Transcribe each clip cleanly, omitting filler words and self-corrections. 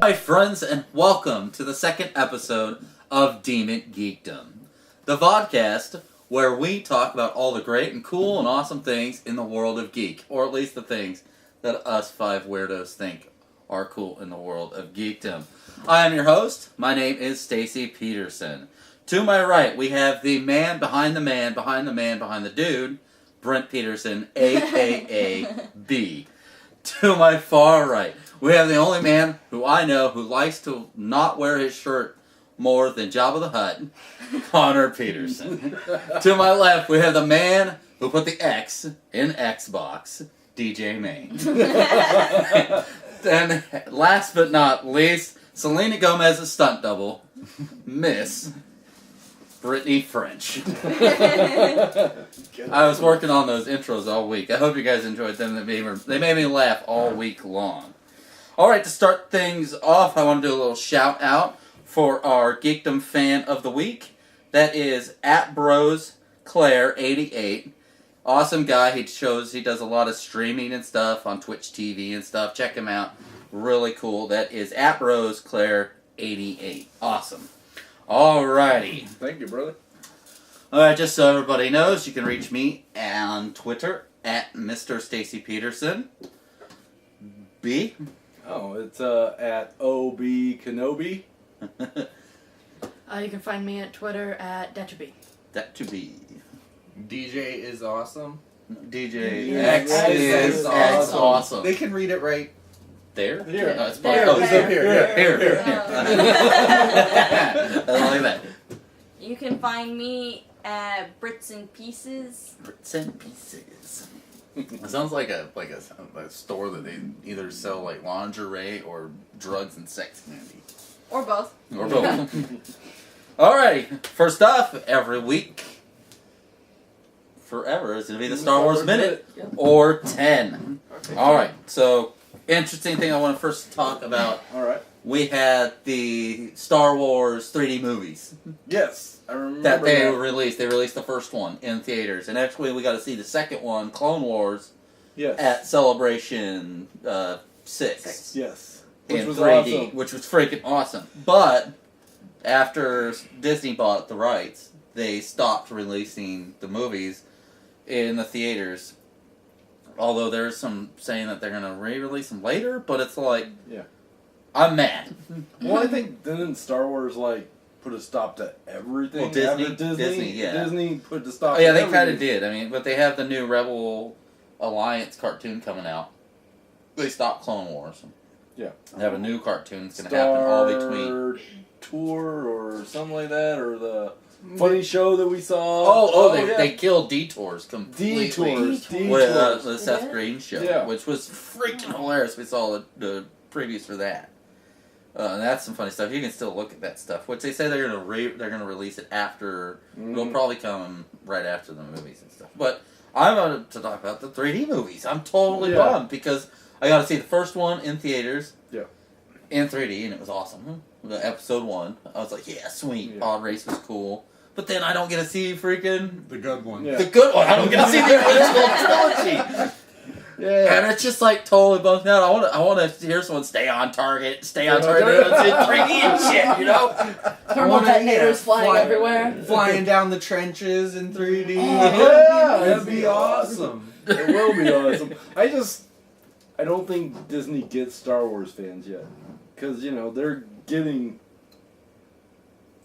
Hi friends, and welcome to the second episode of Deem, Geekdom, the vodcast where we talk about all the great and cool and awesome things in the world of geek, or at least the things that us five weirdos think are cool in the world of geekdom. I am your host. My name is Stacy Peterson. To my right, we have the man behind the man behind the man behind the dude, Brent Peterson, a.k.a. B. To my far right, we have the only man who I know who likes to not wear his shirt more than Jabba the Hutt, Connor Peterson. To my left, we have the man who put the X in Xbox, DJ Main. And last but not least, Selena Gomez's stunt double, Miss Brittany French. I was working on those intros all week. I hope you guys enjoyed them. They made me laugh all week long. Alright, to start things off, I want to do a little shout out for our Geekdom fan of the week. That is @BrosClaire88. Awesome guy. He does a lot of streaming and stuff on Twitch TV and stuff. Check him out. Really cool. That is @BrosClaire88. Awesome. Alrighty. Thank you, brother. Alright, just so everybody knows, you can reach me on Twitter at Mr. Stacy Peterson. B? Oh, it's at OB Kenobi. You can find me at Twitter at Detraby. That to be. DJ is awesome. DJ Yeah, X is awesome. They can read it right There? Here. No, it's There, probably- there, here. there. I like that. You can find me at Brits and Pieces. Brits and Pieces. It sounds like a store that they either sell like lingerie or drugs and sex candy. Or both. Or both. Alrighty, first off, every week, forever, is going to be the Star Wars Minute, or 10. Alright, so, interesting thing I want to first talk about. Alright. We had the Star Wars 3D movies Yes, I remember that they released. They released the first one in theaters, and actually we got to see the second one, Clone Wars, Yes. at Celebration 6. Yes. In was 3D, awesome. which was freaking awesome. But after Disney bought the rights, they stopped releasing the movies in the theaters. Although there's some saying that they're going to re-release them later, but it's like, Yeah. I'm mad. Well, I think didn't Star Wars put a stop to everything? Well, Disney- After Disney, yeah. Disney put the stop. Oh, yeah, to they kind of everything. did. I mean, but they have the new Rebel Alliance cartoon coming out. They stopped Clone Wars. Yeah. They have a new cartoon that's going to happen all between. Star Tour or something like that, or the funny show that we saw. They killed Detours completely. Detours. With the Seth Green show, Yeah. which was freaking hilarious. We saw the previews for that. And that's some funny stuff. You can still look at that stuff, which they say they're gonna release it after. It'll probably come right after the movies and stuff. But I'm going to talk about the 3D movies. I'm totally bummed because I got to see the first one in theaters. Yeah. In 3D, and it was awesome. The episode 1, I was like, yeah, sweet. Yeah. Pod Race was cool. But then I don't get to see freaking the good one. Yeah. the good one. I don't get to see the original trilogy. Yeah. And it's just like totally bugged out. I want to hear someone stay on target and see 3D and shit, you know? Thermal detonators flying everywhere. Flying down the trenches in 3D. Yeah, That'd be awesome. It will be awesome. I don't think Disney gets Star Wars fans yet. Because, they're getting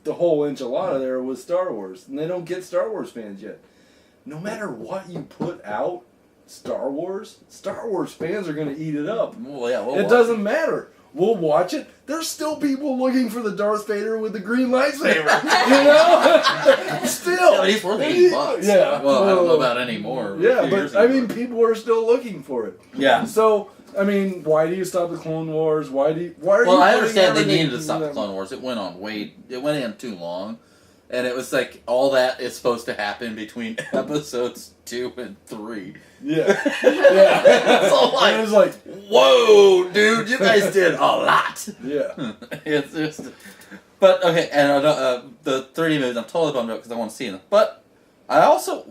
the whole enchilada there with Star Wars. And they don't get Star Wars fans yet. No matter what you put out, Star Wars fans are going to eat it up. Well, yeah, It doesn't matter. We'll watch it. There's still people looking for the Darth Vader with the green lightsaber. Still. Yeah, but he's worth $80. Yeah. Well, I don't know about anymore. Yeah, but people are still looking for it. Yeah. So, why do you stop the Clone Wars? Why are you? Well, I understand they everything- needed to stop the Clone Wars. It went in too long. And it was like, all that is supposed to happen between episodes 2 and 3. Yeah. Yeah. So like, it was like, whoa, dude, you guys did a lot. yeah. It's just... But, okay, and the 3D movies, I'm totally bummed out because I want to see them. But I also...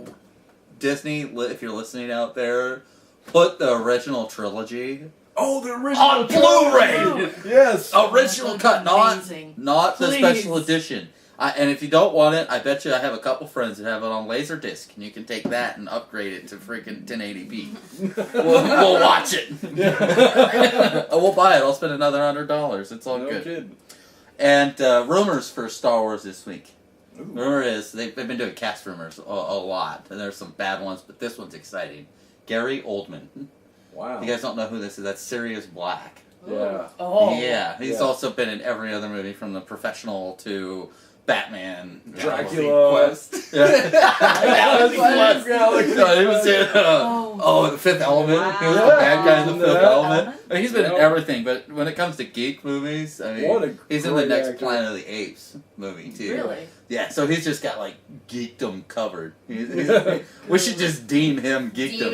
Disney, if you're listening out there, put the original trilogy Oh, the original On Blu-ray! Yes. Original That cut, sounds amazing. not the Please. special edition. And if you don't want it, I bet you I have a couple friends that have it on Laserdisc, and you can take that and upgrade it to freaking 1080p. we'll watch it. We'll buy it. I'll spend another $100. It's all No good. kidding. And rumors for Star Wars this week. Ooh. Rumor is they've been doing cast rumors a lot, and there's some bad ones, but this one's exciting. Gary Oldman. Wow. You guys don't know who this is? That's Sirius Black. Yeah. Oh. Yeah, he's Yeah. also been in every other movie from The Professional to Batman, Dracula. Quest. Galaxy Quest. Galaxy No, he was in Oh. The Fifth Element. Wow. He was the bad guy in The Fifth Yeah. Element. I mean, he's been in Yeah. everything, but when it comes to geek movies, I What mean, a he's in the great next actor. Planet of the Apes movie too. Really? Yeah, so he's just got like geekdom covered. We should just deem him geekdom.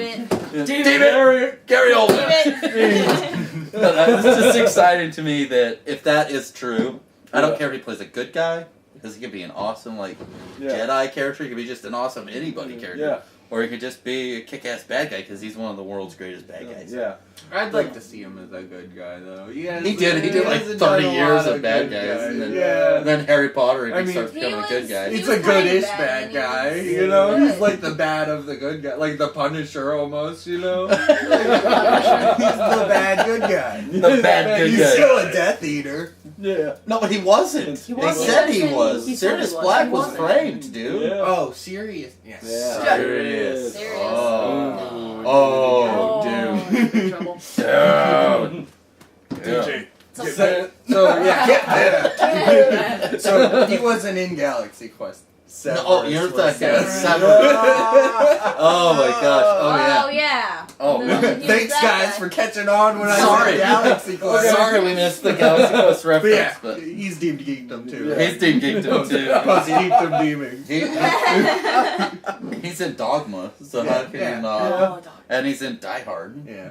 Deem Deem it, Gary Oldman. it. But it's just exciting to me that if that is true, I don't care if he plays a good guy, because he could be an awesome like Yeah. Jedi character. He could be just an awesome anybody character, Yeah. or he could just be a kick-ass bad guy because he's one of the world's greatest bad guys. Yeah. I'd like to see him as a good guy, though. He did like 30 years of bad guys, and then, Yeah. and then Harry Potter, and I he mean, starts becoming a good guy. He He's was a goodish kinda bad bad, guy, and you he know? was He's good. like the bad of the good guy. Like the Punisher almost, you know? He's the bad good guy. The bad good He's guy. still a Death Eater. Yeah. No, but he wasn't. He They wasn't. said he was. He said Sirius he was. Black He was wasn't. framed, dude. Yeah. Oh, serious? Yes. Yeah. Serious. Serious. Oh. No. Oh, you're in trouble. dude. DJ. So- So, yeah. So, he wasn't in Galaxy Quest. No, oh, you're Severus was thinking of Severus. Oh my gosh. Oh Oh yeah. yeah. Oh, No, man. he was Thanks, that guys, guy. for catching on when I Sorry. said Galaxy Quest. Sorry we missed the Galaxy Quest But reference, yeah, but he's deemed Geekdom too. Yeah. he's Deem Geekdom too. Plus Geekdom deeming. He's in Dogma, so how can Yeah. you not? Oh, dog. And he's in Die Hard, Yeah.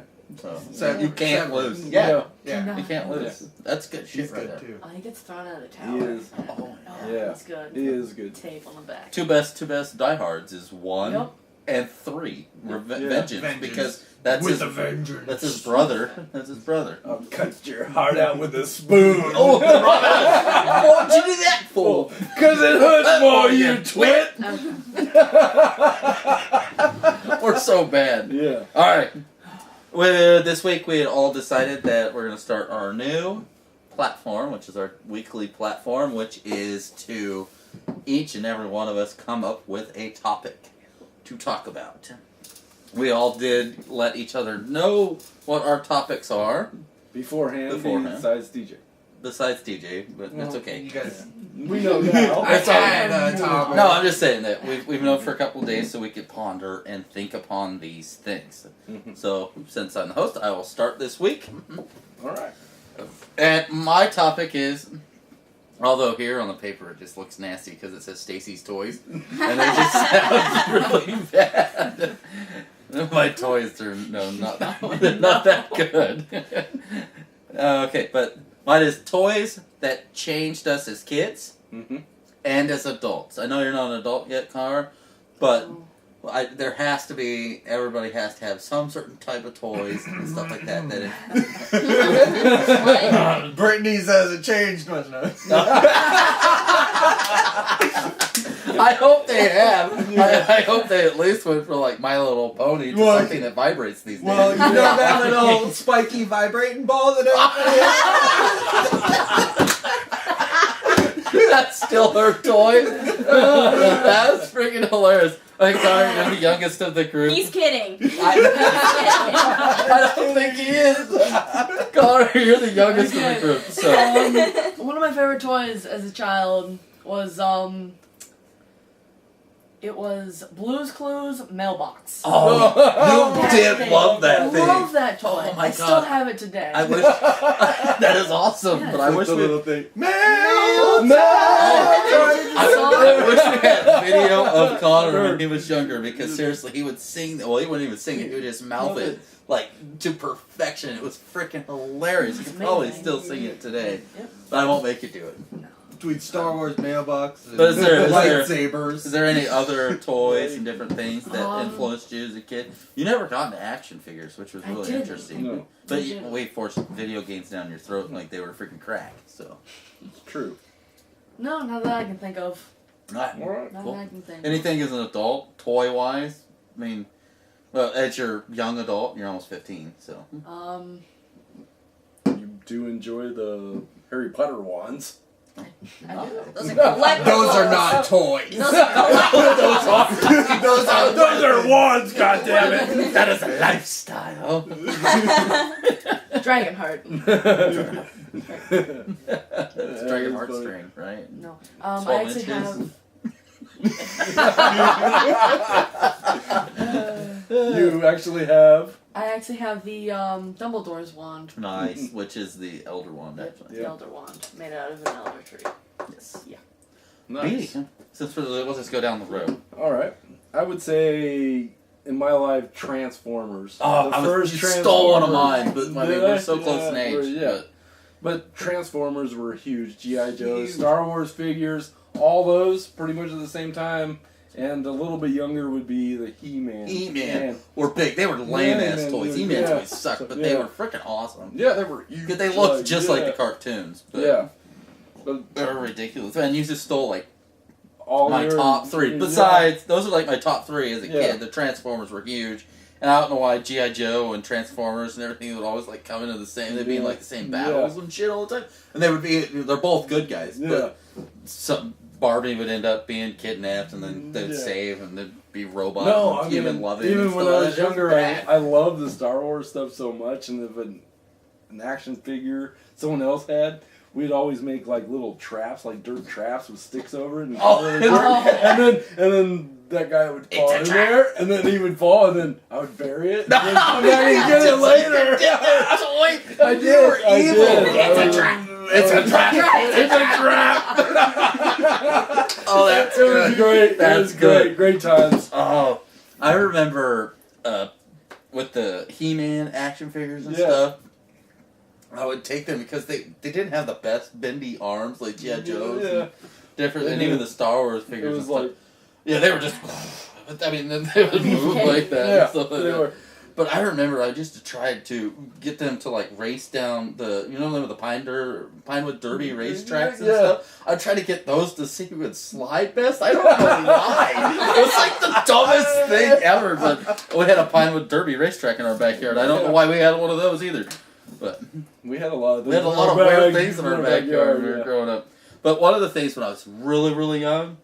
so you can't Severus. lose. Yeah, Yeah. you can't lose. That's good shit He's right good there. too. He gets thrown out of the He tower. is. Oh, Oh, Yeah. He's good. He is good. Tape on the back. Two best Die Hards is 1 Yep. and 3. Yeah. Vengeance, Vengeance. because that's With his, a vengeance. that's his brother. That's his brother. I'll cut your heart out with a spoon. Oh, what'd you do that for? Cause it hurts more, you twit. We're so bad. Yeah. All right. This week we had all decided that we're going to start our new platform, which is our weekly platform, which is to each and every one of us come up with a topic to talk about. We all did let each other know what our topics are, Beforehand. Besides DJ. besides DJ, but it's okay. You guys. We know now. I It's all- had a topic. No, I'm just saying that we've known for a couple of days so we could ponder and think upon these things. Mhm. So, since I'm the host, I will start this week. All right. And my topic is, although here on the paper it just looks nasty because it says Stacy's Toys, and it just sounds really bad. My toys are not that good. Okay, but mine is toys that changed us as kids Mm-hmm. and as adults. I know you're not an adult yet, Connor, but there has to be, everybody has to have some certain type of toys and stuff like that. Brittany says it changed much now. I hope they have. I hope they at least went for like My Little Pony to Well, something that vibrates these days. Well, you know that little spiky vibrating ball that That's still her toy. That's freaking hilarious. Like, Connor, you're the youngest of the group. He's kidding. I don't think he is. Connor, you're the youngest of the group. So One of my favorite toys as a child was it was Blue's Clues mailbox. oh, you did love that I thing. love that toy. Oh my I still God. have it today. I wish that is awesome, but I wish the we. little thing. I wish we had video of Connor when he was younger, because seriously, he would sing. Well, he wouldn't even sing it; he would just mouth it like to perfection. It was freaking hilarious. You It's could probably amazing. still sing it today, Yep. but I won't make you do it. between Star Wars mailbox and But is there- lightsabers. Is there any other toys and different things that influenced you as a kid? You never got into action figures, which was really interesting. No. But we forced video games down your throat like they were freaking crack. So True. No, not that I can think of. Alright, Alright. Not cool. that I can think Anything as an adult, toy wise? I mean, well, as your young adult, you're almost 15, so. of. You do enjoy the Harry Potter wands. I do. Those are collectibles. Those are not toys. Those are collectibles. Those are wands, goddammit! That is a lifestyle. Dragonheart. It's Dragon Heartstring, right? No. 12 I actually inches. You actually have. I actually have the Dumbledore's wand. Nice, which is the elder one, Yep, actually. the Elder Wand, made out of an elder tree. Yes. Nice. Beatty. Since we'll just go down the road. Alright. I would say in my life, Transformers. Oh, you stole one of mine, but I mean, we're so close in age. Yeah. But Transformers were huge. G.I. Joe, Star Wars figures, all those pretty much at the same time. And a little bit younger would be the He-Man. He-Man were big. They were lame-ass Man, toys. yeah. He-Man toys sucked, but they Yeah. were freaking awesome. Yeah, they were huge. Because they looked just like the cartoons. But Yeah. But they were ridiculous. Man, you just stole like all my your- top three. yeah. Besides, those are like my top three as a Yeah. kid. The Transformers were huge. And I don't know why G.I. Joe and Transformers and everything would always like come into the same, they'd be in like the same battles and shit all the time. And they're both good guys. Yeah. But some Barbie would end up being kidnapped and then they'd save and they'd be robot No, I and mean, human loving. even and when stuff. I was It was younger, bad. I loved the Star Wars stuff so much, and if an action figure someone else had, we'd always make like little traps, like dirt traps with sticks over it, and, and then that guy would fall in there, and then he would fall, and then I would bury it, and then come back and get it later. I did. You were I evil. did. It's a trap. It's a trap. It's a trap. Oh, that's It was good. great. That's It was good. Great times. Oh, I remember with the He-Man action figures and Yeah. stuff. I would take them because they didn't have the best bendy arms like G.I. Joe's. Yeah. And different, and Yeah. even the Star Wars It figures. was and stuff. like. Yeah, they were just. I mean, they would move like that Yeah, and stuff like they that. were. But I remember I just tried to get them to like race down the, you know, the Pinewood Derby racetracks and Yeah. stuff. I tried to get those to see who would slide best. I don't know why. It was like the dumbest thing ever. But we had a Pinewood Derby racetrack in our backyard. I don't know why we had one of those either. But We had a lot of we had a lot of weird things in our backyard when we were growing up. But one of the things when I was really, really young,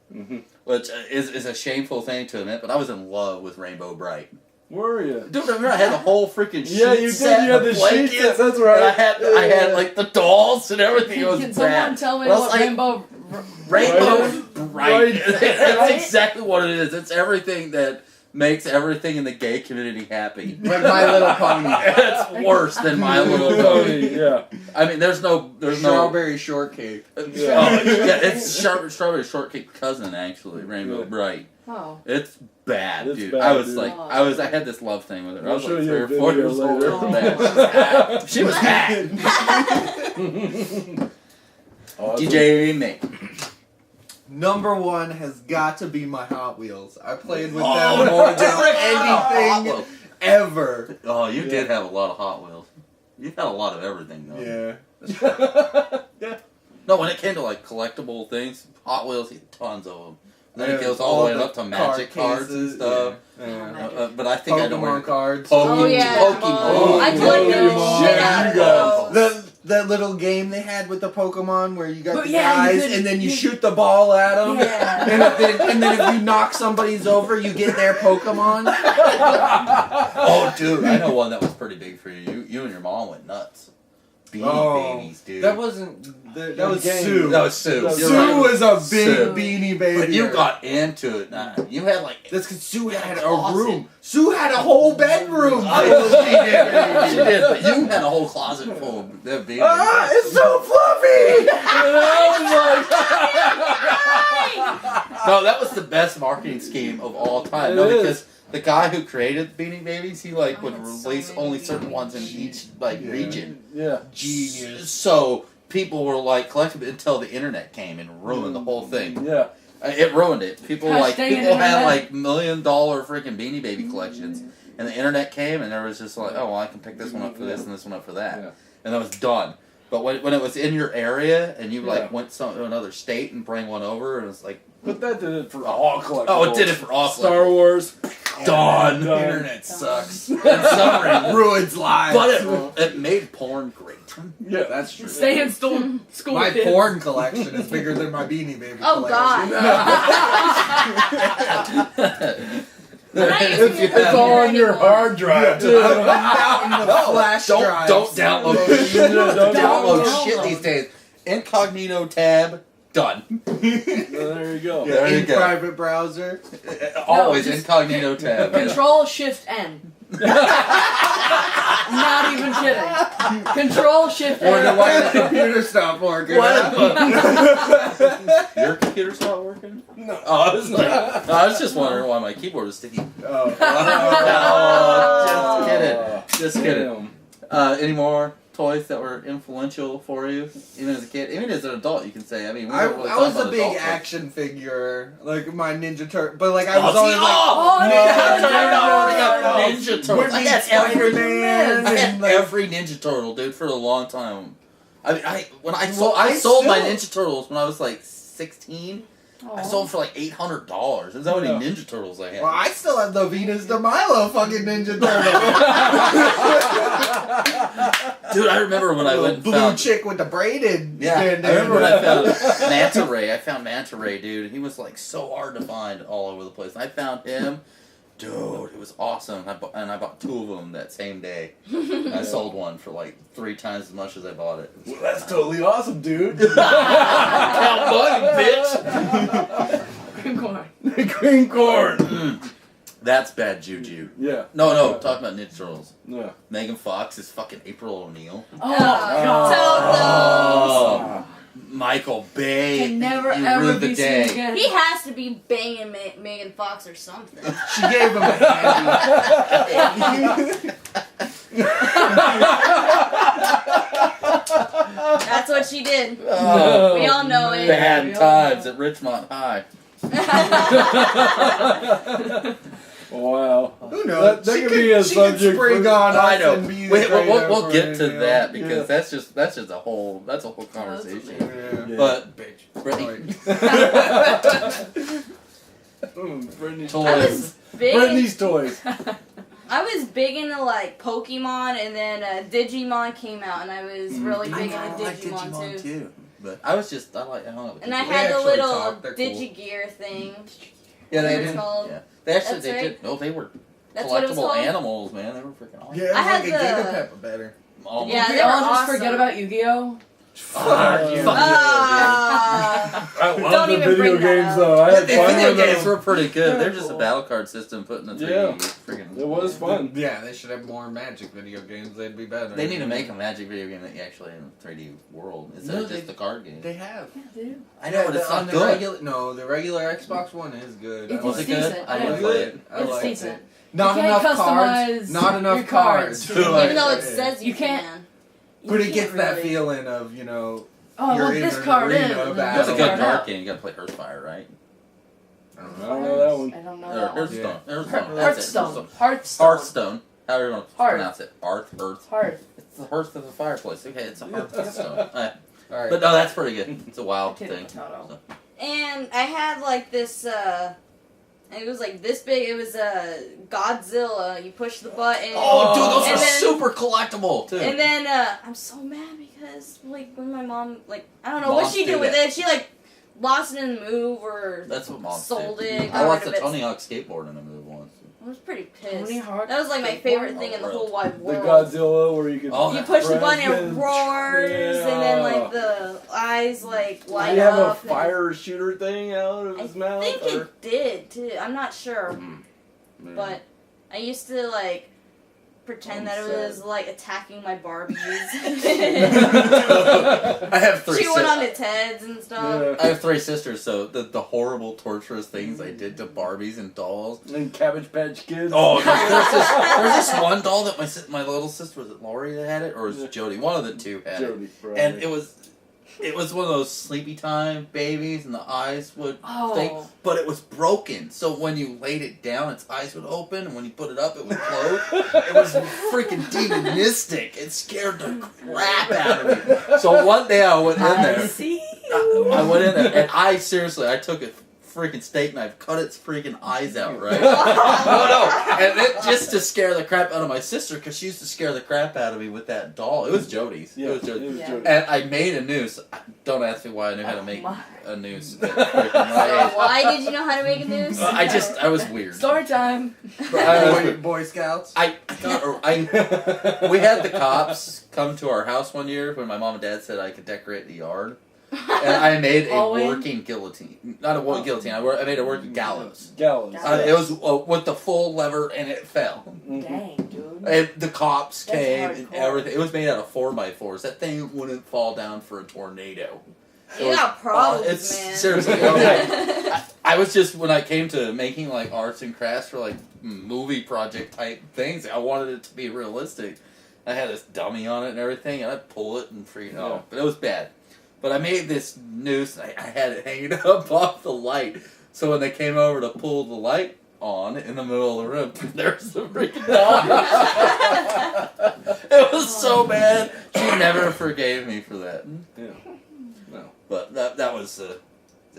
which is a shameful thing to admit, but I was in love with Rainbow Bright. Were you? Dude, remember I had the whole freaking sheet Yeah, you did. set, You had the sheet blankets, set. That's right. and I had like the dolls and everything. It was Can bad. someone tell me But I was what like, Rainbow Rainbow Bright. Right. That's exactly what it is. It's everything that makes everything in the gay community happy. Like My Little Pony. It's worse than My Little Pony. Yeah. I mean, there's no Strawberry shortcake. Oh, yeah, it's strawberry shortcake cousin actually, Rainbow Yeah. Bright. Oh. It's bad, It's dude. bad, I was dude. like, I had this love thing with her. I I'll was show like you 3 a or 4 video years old. later. It was bad. She was bad. Awesome. DJ me. Number one has got to be my Hot Wheels. I played with Oh, them more than Hot anything Wheels. ever. Oh, you Yeah. did have a lot of Hot Wheels. You've had a lot of everything though. Yeah. No, when it came to like collectible things, Hot Wheels, he had tons of them. And then it Yeah, goes all the way the up to magic cards and cases, stuff. Yeah. But I think I know where Pokemon cards. Oh, yeah. Pokemon. I collected Pokemon. shit Yeah, out you of guys. those. That little game they had with the Pokemon where you got But the yeah, you guys could- and then you you- shoot the ball at them. Yeah. And then if you knock somebody's over, you get their Pokemon. Oh, dude, I know one that was pretty big for you. You and your mom went nuts. Beanie Babies, dude. That wasn't. That was game. Sue. That was Sue. That was You're Sue right. was a big Sue. Beanie Baby. But you got into it. Nah, you had like. That's because Sue had a closet. room. Sue had a whole bedroom. I know she did. She did. But you had a whole closet full of that Beanie Ah, Babies. it's so fluffy. No, that was the best marketing scheme of all time. No, It is. because the guy who created Beanie Babies, he like I would had so release many. only certain ones in each like Yeah. region. Yeah. Genius. So people were like collecting it until the internet came and ruined the whole thing. Yeah. It ruined it. People Gosh, like dang it, people had internet. like $1 million freaking Beanie Baby collections, and the internet came and there was just like, oh well, I can pick this one up for this and this one up for that, Yeah. and that was done. But when it was in your area and you like Yeah. went to another state and bring one over, and it was like, But that did it for all collectibles. oh, it did it for all Star Wars. done. Done. Internet sucks. In summary, Ruins lives. but it made porn great. Yeah, that's true. Stay in school. My kids. porn collection is bigger than my Beanie Baby Oh, collection. It's all on your hard drive, too. Out in the flash drives. Don't download. Don't Download shit these days. Incognito tab done. There you go. There you In go. private browser. Always just- incognito tab. Control Shift N. Not even kidding. Control Shift Or the N. why the computer stopped working. Your computer stopped working? No. Oh, I was like, I was just wondering why my keyboard was sticky. Oh. Just kidding. Just kidding. Damn. Any more toys that were influential for you, even as a kid, even as an adult? You can say. I mean, we I don't really was talk a about big adult toys. action figure, like my Ninja Turtle, but like I Oh, was see, always like, Oh, I Ninja got Turtles. Ninja Turtles. I had every Spider-Man I had and like, every Ninja Turtle, dude, for a long time. I mean, I Well, sold my still- Ninja Turtles when I was like 16. I sold them for like $800. That's how many Yeah. Ninja Turtles I had. well, I still have the Venus de Milo fucking Ninja Turtle. Dude, I remember when I went and blue found. chick with the braided. Yeah, I bandana. remember when I found Manta Ray. I found Manta Ray, dude, and he was like so hard to find all over the place. And I found him, dude, it was awesome. And I bought 2 of them that same day. I sold one for like 3 times as much as I bought it. Well, that's totally awesome, dude. Count money, bitch. Green corn. Green corn. That's bad juju. Yeah. No, talking about Ninja Turtles. Yeah. Megan Fox is fucking April O'Neil. Oh, God. Oh, Michael Bay. Can never you ever ruined the be seen day. again. He has to be banging Megan Fox or something. She gave him a handy. That's what she did. Oh, We all know it. bad times at Richmond High. Wow. Who knows? That She could be a she could subject spring for- on us I know. and be Wait, the we'll trainer get for to it, that Yeah. because that's just a whole conversation. Yeah. Yeah. But Bitch. Brittany, Brittany's I toys. was big. Brittany's toys. I was big into like Pokemon, and then Digimon came out, and I was really big I into like Digimon too. But I was just I hung out with And I people. had the actually little talk, they're cool. Digigear thing. Yeah, they Whatever it's did. called. Yeah, they actually That's they right. did. No, they were That's what it was collectible called. animals, man. They were freaking awesome. Yeah, it was I had like a the- Gigapeppa better. Oh, Yeah, Did they we were all just awesome. forget about Yu-Gi-Oh? Fuck you. Ah. I love Don't the even video bring that games up. though. I The had fun video with games them. were pretty good. Yeah, They're just a cool. battle card system put in a 3D. Yeah. Freaking. It was fun. Yeah, they should have more Magic video games. They'd be better. They need to make a Magic video game that you actually in a 3D world instead No, of just they- the card game. They have. Yeah, dude. I know, but it's on not the good. regular. No, the regular Xbox One is good. It's I Was like it good? decent, I yeah. didn't play it. I It's liked decent. it. Not You enough can't cards. customize Not enough your cards. cards. Like- Even though it Yeah. says you You can't- can. But it You gets can't that really- feeling of, you know, Oh, You're look in this an card in. arena and then battle. It's a this good card card out. game. You gotta play Earthfire, right? I don't know that one. I don't know Or that one. Hearthstone. Hearthstone. That's it. Hearthstone. Hearthstone. Hearthstone. However you want to Hearth. pronounce it. Earth. Hearth. It's the hearth of the fireplace. Okay, it's a Hearthstone. alright. But no, that's pretty good. It's a wild Potato, thing. potato. And I had like this, it was like this big, it was Godzilla. You push the button. Oh, dude, those And are then- super collectible too. And then I'm so mad because like when my mom I don't know Moms what she do did with that. it. She like lost it in the move or That's what moms sold do. it. I got watched rid the of it. Tony Hawk skateboard in a move once. I was pretty pissed. Tony Hawk That was like my skateboard? favorite thing in the whole wide The world. Godzilla where you could. Oh, You push the press button, it and- roars, and then like Yeah. the eyes like Did light he have a up. and- fire shooter thing out of his I mouth? think or? it did too. I'm not sure, Man. but I used to like pretend I'm that it sad. was like attacking my Barbies. I have three. She went on its heads and stuff. Yeah. I have 3 sisters, so the horrible, torturous things I did to Barbies and dolls. And Cabbage Patch Kids. Oh, there's this one doll that my little sister, was it Lori that had it, or was Yeah. it Jody? One of the two had it. Jody, bro. And it was it was one of those sleepy time babies, and the eyes would Oh. think, but it was broken. So when you laid it down, its eyes would open, and when you put it up, it would close. It was freaking demonistic. It scared the crap out of me. So one day I went in there. See? I went in there, and I took a freaking steak knife, cut its freaking eyes out, right? No, and it just to scare the crap out of my sister, because she used to scare the crap out of me with that doll. It was Jody's. Yeah, It was Jody's. Yeah. Jody. And I made a noose. Don't ask me why I knew how to make my. a noose. At freaking my age. Why did you know how to make a noose? I was weird. Story time. Boy Scouts. We had the cops come to our house one year when my mom and dad said I could decorate the yard. And I made a All in? working guillotine. Not a guillotine, I made a working gallows. Gallows. It was with the full lever, and it fell. Dang, dude. And the cops That's came and hardcore. everything. It was made out of 4x4s. That thing wouldn't fall down for a tornado. You got problems, It's man. seriously. Okay. I was just, when I came to making like arts and crafts for like movie project type things, I wanted it to be realistic. I had this dummy on it and everything, and I'd pull it and freak out. Yeah. But it was bad. But I made this noose, and I had it hanging up off the light. So when they came over to pull the light on in the middle of the room, there was the freaking dog. It was so bad. She never forgave me for that. Yeah. No. But that was the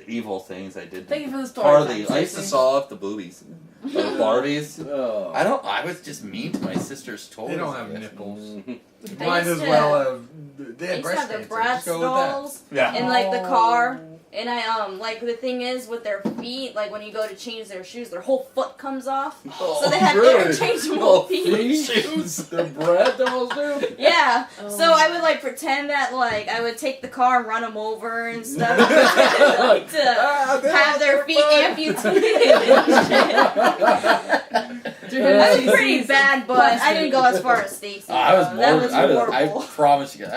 evil things I did. Thank you for the story. Part of time, I used to Stacey. saw off the boobies. The Barbies. Oh. I was just mean to my sister's toys. They don't I have guess. nipples. Mhm. They Might used as to- well have. They They had used to breast have the cancer. Bratz Just go with that. dolls Yeah. in like the car. Oh. And I like the thing is with their feet, like when you go to change their shoes, their whole foot comes off. Oh, So they have really? interchangeable Oh, feet. shoes. The Brad dolls do? Yeah. Oh. So I would like pretend that like I would take the car and run them over and stuff like, to have their feet amputated. Dude, That she's was pretty bad, but I didn't go as far as Stacy. I was That morbid. was I horrible. promise you,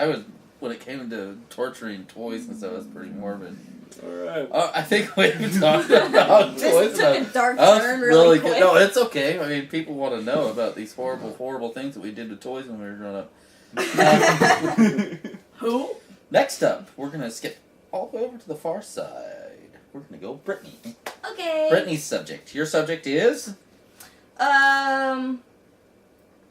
when it came to torturing toys and stuff, I was pretty morbid. Alright. I think we've talked about This toys. took a dark That was turn really quick. good. No, it's okay. I mean, people want to know about these horrible, horrible things that we did to toys when we were growing up. Who? Next up, we're going to skip all the way over to the far side. We're going to go Brittany. Okay. Brittany's subject. Your subject is?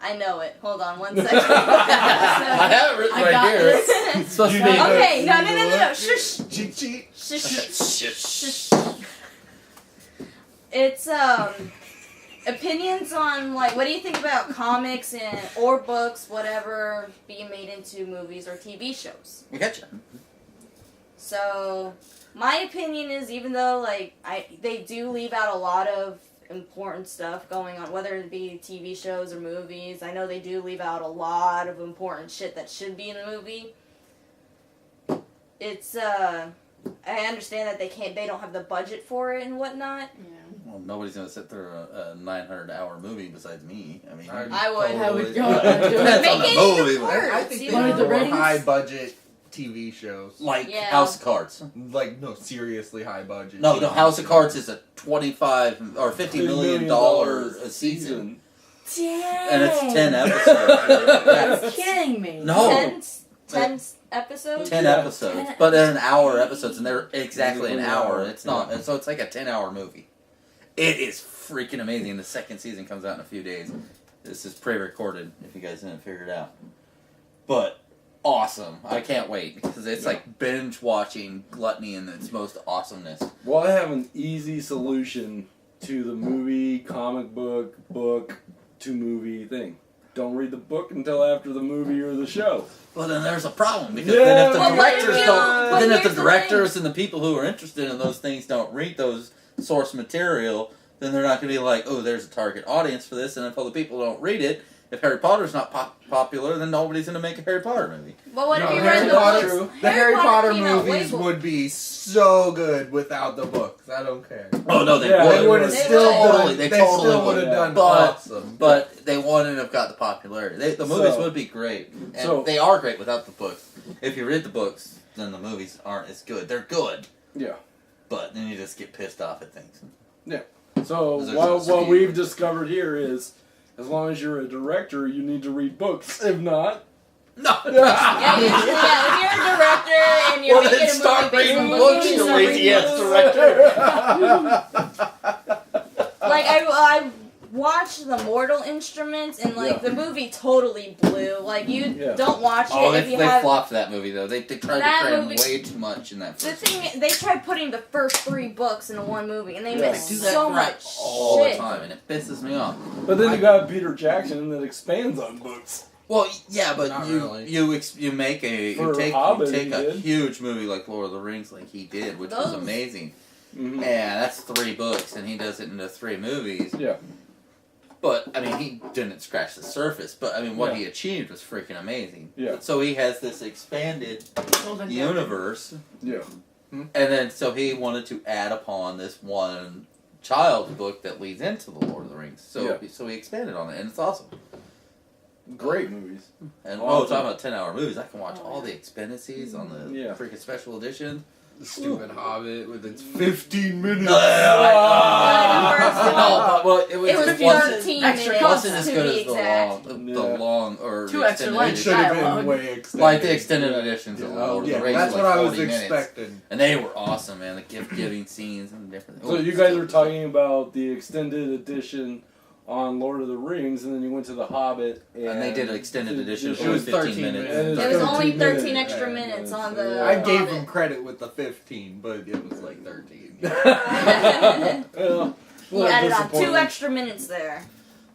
I know it. Hold on one second. I have it written I right got here. this. It's supposed to be. Okay, no. Shush. Cheat sheet. Shush. Shh. Shush. It's opinions on like what do you think about comics and or books, whatever, being made into movies or TV shows. We got you. So my opinion is even though like they do leave out a lot of important stuff going on, whether it be TV shows or movies. I know they do leave out a lot of important shit that should be in the movie. It's I understand that they don't have the budget for it and whatnot. Yeah. Well, nobody's going to sit through a 900-hour movie besides me. I mean, I would. I would Totally. go. Depends on Make the it movie. even worse. I think they you What are need know? the more ratings? high budget TV shows. like Yeah. House of Cards. Like, no, seriously high budget. No, TV House of shows. Cards is a $25 or $50 million a season. Dang. And it's 10 episodes. You're kidding me. No. 10 episodes? 10 Yeah. episodes. 10 But in an hour episodes, and they're exactly an An hour. hour. It's not, and so it's like a 10-hour movie. It is freaking amazing. The second season comes out in a few days. This is pre-recorded, if you guys didn't figure it out. But awesome. I can't wait, because it's like binge-watching gluttony in its most awesomeness. Well, I have an easy solution to the movie, comic book to movie thing. Don't read the book until after the movie or the show. Well, then there's a problem, because Yeah, then if the well, what directors if you- don't, but then if the here's the directors and the people who are interested in those things don't read those source material, then they're not going to be like, oh, there's a target audience for this, and if other people don't read it, if Harry Potter's not popular, then nobody's going to make a Harry Potter movie. But what if No, you Harry read the Potter, books? the Harry Potter came out way movies before. would be so good without the books. I don't care. Oh, no, they Yeah, would. They would have They still would. done. They They totally still would would. have done But- awesome. But they wouldn't have got the popularity. The movies So- would be great. And so- they are great without the books. If you read the books, then the movies aren't as good. They're good, Yeah. but then you just get pissed off at things. So There's what speed. we've discovered here is, as long as you're a director, you need to read books. If not, No. Yeah, if you're a director and you're Well, then making a movie start based reading on books, movies, you or lazy reading ass books. director. Like I watched The Mortal Instruments and like the movie totally blew. Like you don't watch it Oh, if they you have. flopped that movie though. They tried to That cram movie- way too much in that The first thing, they tried putting the first 3 books into one movie, and they Yeah. missed do that so crap much all shit. the time, and it pisses me off. But then you got Peter Jackson that expands on books. Well, yeah, but Not you really. you make a For you take Hobbit, a he did. huge movie like Lord of the Rings, like he did, which was Those- amazing. Mm-hmm. Yeah, that's 3 books, and he does it into 3 movies. Yeah. But I mean, he didn't scratch the surface. But I mean, what Yeah. he achieved was freaking amazing. Yeah. So he has this expanded universe, Yeah. and then so he wanted to add upon this one child's book that leads into the Lord of the Rings. So so he expanded on it, and it's awesome. Great movies. And Awesome. talking about 10-hour movies, I can watch all the expendices on the Yeah. freaking special edition. The stupid Hobbit with its 15 minutes. Well, it It was it wasn't, 13 extra minutes it wasn't as to good be as the exact. long or Two the extra extended lines. It edition. should have Dialogue. been way extended. Like the extended Yeah. editions of Yeah, Lord of yeah, the Rings. that's were what like I was 40 minutes. expecting. And they were awesome, man. The gift-giving scenes and different. So you guys are talking about the extended edition on Lord of the Rings, and then you went to The Hobbit, And they did an extended edition. It It was was 15 13 minutes. minutes. It was only 13 13 extra minutes. minutes Yeah, on yeah. the. I gave Hobbit. him credit with the 15, but it was like 13. Well, He added on 2 disappointing. extra minutes there.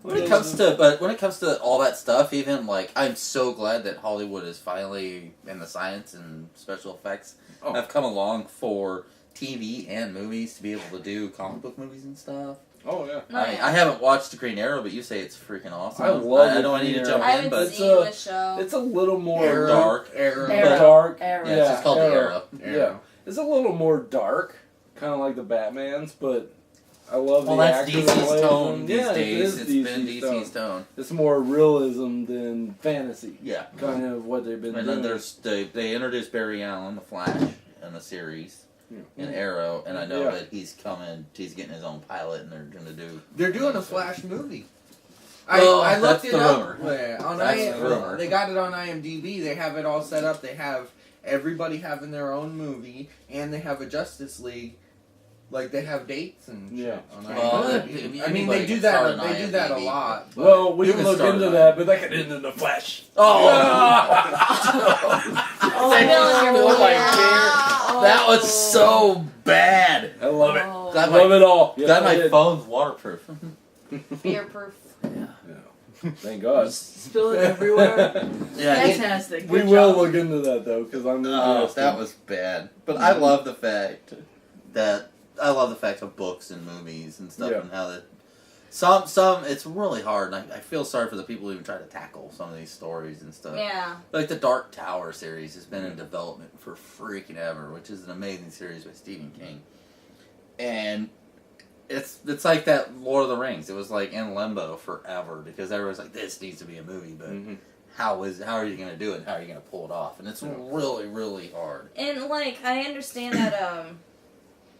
When it comes to all that stuff, even like I'm so glad that Hollywood is finally in the science and special effects Oh. have come along for TV and movies to be able to do comic book movies and stuff. Oh yeah. I mean, I haven't watched the Green Arrow, but you say it's freaking awesome. I love I know the I need to Green jump I in, haven't but it's seen a- the show. It's a little more dark. Arrow. dark. Arrow. Yeah, it's just called the Arrow. Arrow. Yeah, it's a little more dark, kind of like the Batman's, but I love Well, the that's actor that DC's plays tone him. these Yeah, days. it It's is been DC's tone. It's more realism than fantasy. Yeah. Kind of what they've been And doing. then they introduced Barry Allen, the Flash, in the series. In Arrow, and I know Yeah. that he's getting his own pilot, and they're gonna do. They're doing a Flash movie. Well, I looked that's it the up. rumor. Yeah, on That's the rumor. They got it on IMDb. They have it all set up. They have everybody having their own movie, and they have a Justice League. Like they have dates and shit Yeah. on Well, IMDb. I mean, anybody they do can start that. an They do that a IMDb. lot. But well, we You can can look start into on that, but that could end in the Flash. That was so bad. I love it. Oh. Glad Love my, it all. Yes, glad I my did. phone's waterproof. Fear proof. Thank God. Spill it everywhere. Yeah, it- Fantastic. We Good will job. look into that though, because I'm oh, interested. that was bad. But I love the fact of books and movies and stuff, Yeah. and how that some it's really hard. And I feel sorry for the people who even try to tackle some of these stories and stuff. Yeah. Like the Dark Tower series has been in development for freaking ever, which is an amazing series by Stephen King. And it's like that Lord of the Rings. It was like in limbo forever because everyone's like, this needs to be a movie, but how are you going to do it? How are you going to pull it off? And it's really, really hard. And like I understand that